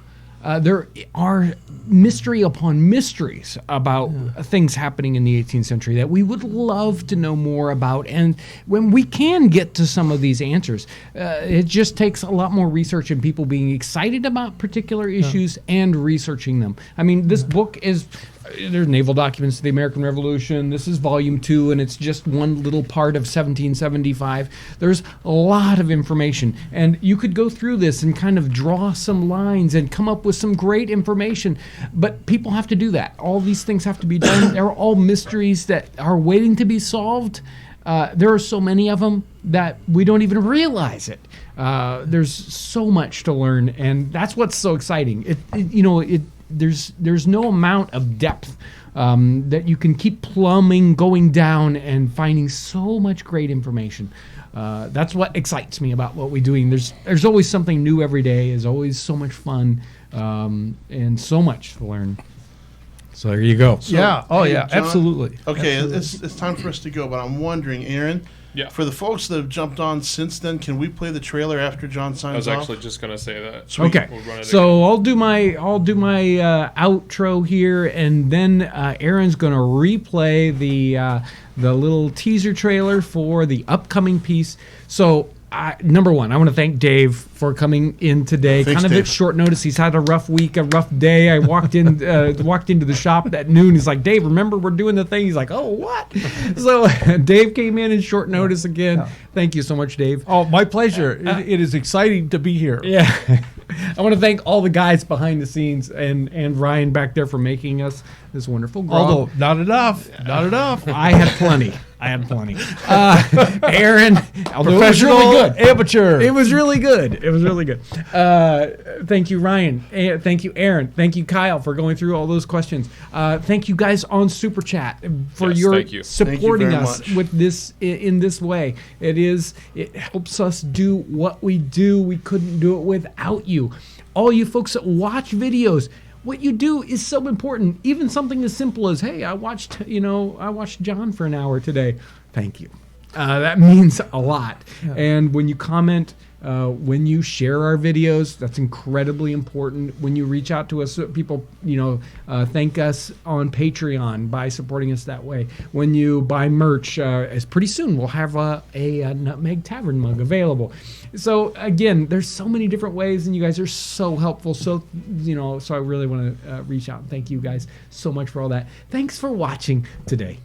Speaker 6: there are mystery upon mysteries about things happening in the 18th century that we would love to know more about. And when we can get to some of these answers, it just takes a lot more research and people being excited about particular issues and researching them. I mean, this book is... There's naval documents of the American Revolution. This is volume 2, and it's just one little part of 1775. There's a lot of information, and you could go through this and kind of draw some lines and come up with some great information, but people have to do that. All these things have to be done. They're all mysteries that are waiting to be solved. There are so many of them that we don't even realize it. There's so much to learn, and that's what's so exciting. There's no amount of depth that you can keep plumbing, going down, and finding so much great information. That's what excites me about what we're doing. There's always something new every day. There's always so much fun and so much to learn.
Speaker 1: So there you go.
Speaker 4: Yeah. Oh,
Speaker 3: hey,
Speaker 4: yeah.
Speaker 3: John.
Speaker 4: Absolutely.
Speaker 3: Okay,
Speaker 4: Absolutely.
Speaker 3: it's time for us to go, but I'm wondering, Aaron,
Speaker 5: Yeah.
Speaker 3: for the folks that have jumped on since then, can we play the trailer after John
Speaker 5: I
Speaker 3: signs
Speaker 5: was
Speaker 3: off?
Speaker 5: actually just gonna say that.
Speaker 1: Okay,
Speaker 5: We'll run it
Speaker 1: so
Speaker 5: again.
Speaker 1: I'll do my outro here, and then Aaron's gonna replay the little teaser trailer for the upcoming piece. So. Number one, I want to thank Dave for coming in today.
Speaker 3: Thanks,
Speaker 1: kind of
Speaker 3: Dave.
Speaker 1: at short notice. He's had a rough week, a rough day. I walked into the shop at noon. He's like, Dave, remember we're doing the thing? He's like, oh, what? So Dave came in short notice again.
Speaker 4: Yeah.
Speaker 1: Thank you so much, Dave.
Speaker 4: Oh, my pleasure. It is exciting to be here.
Speaker 1: Yeah. I want to thank all the guys behind the scenes and Ryan back there for making us this wonderful grog.
Speaker 4: Although, not enough. Not enough.
Speaker 1: I had plenty. Aaron, although it was
Speaker 4: Professional,
Speaker 1: really good.
Speaker 4: amateur.
Speaker 1: It was really good. Thank you, Ryan. Thank you, Aaron. Thank you, Kyle, for going through all those questions. Thank you guys on Super Chat for
Speaker 5: Yes,
Speaker 1: your
Speaker 5: thank you.
Speaker 1: supporting
Speaker 3: Thank you very
Speaker 1: us
Speaker 3: much.
Speaker 1: with this in this way. It helps us do what we do. We couldn't do it without you. All you folks that watch videos. What you do is so important. Even something as simple as, hey, I watched John for an hour today. Thank you. That means a lot.
Speaker 4: Yeah.
Speaker 1: And when you comment, when you share our videos, that's incredibly important. When you reach out to us, people, thank us on Patreon by supporting us that way. When you buy merch, as pretty soon we'll have a Nutmeg Tavern mug available. So again, there's so many different ways, and you guys are so helpful. So so I really want to reach out and thank you guys so much for all that. Thanks for watching today.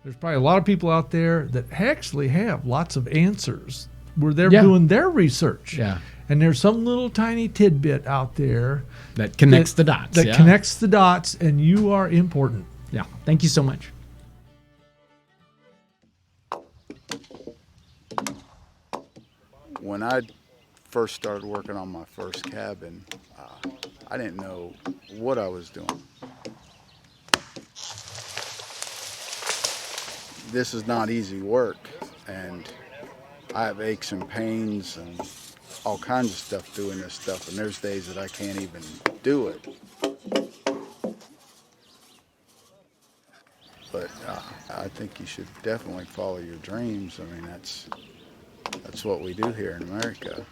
Speaker 4: There's probably a lot of people out there that actually have lots of answers where they're
Speaker 1: Yeah.
Speaker 4: doing their research.
Speaker 1: Yeah.
Speaker 4: And there's some little tiny tidbit out there
Speaker 1: That connects the dots.
Speaker 4: that
Speaker 1: yeah.
Speaker 4: connects the dots, and you are important.
Speaker 1: Yeah. Thank you so much.
Speaker 7: When I first started working on my first cabin, I didn't know what I was doing. This is not easy work, and I have aches and pains and all kinds of stuff doing this stuff, and there's days that I can't even do it. But I think you should definitely follow your dreams. I mean, that's what we do here in America.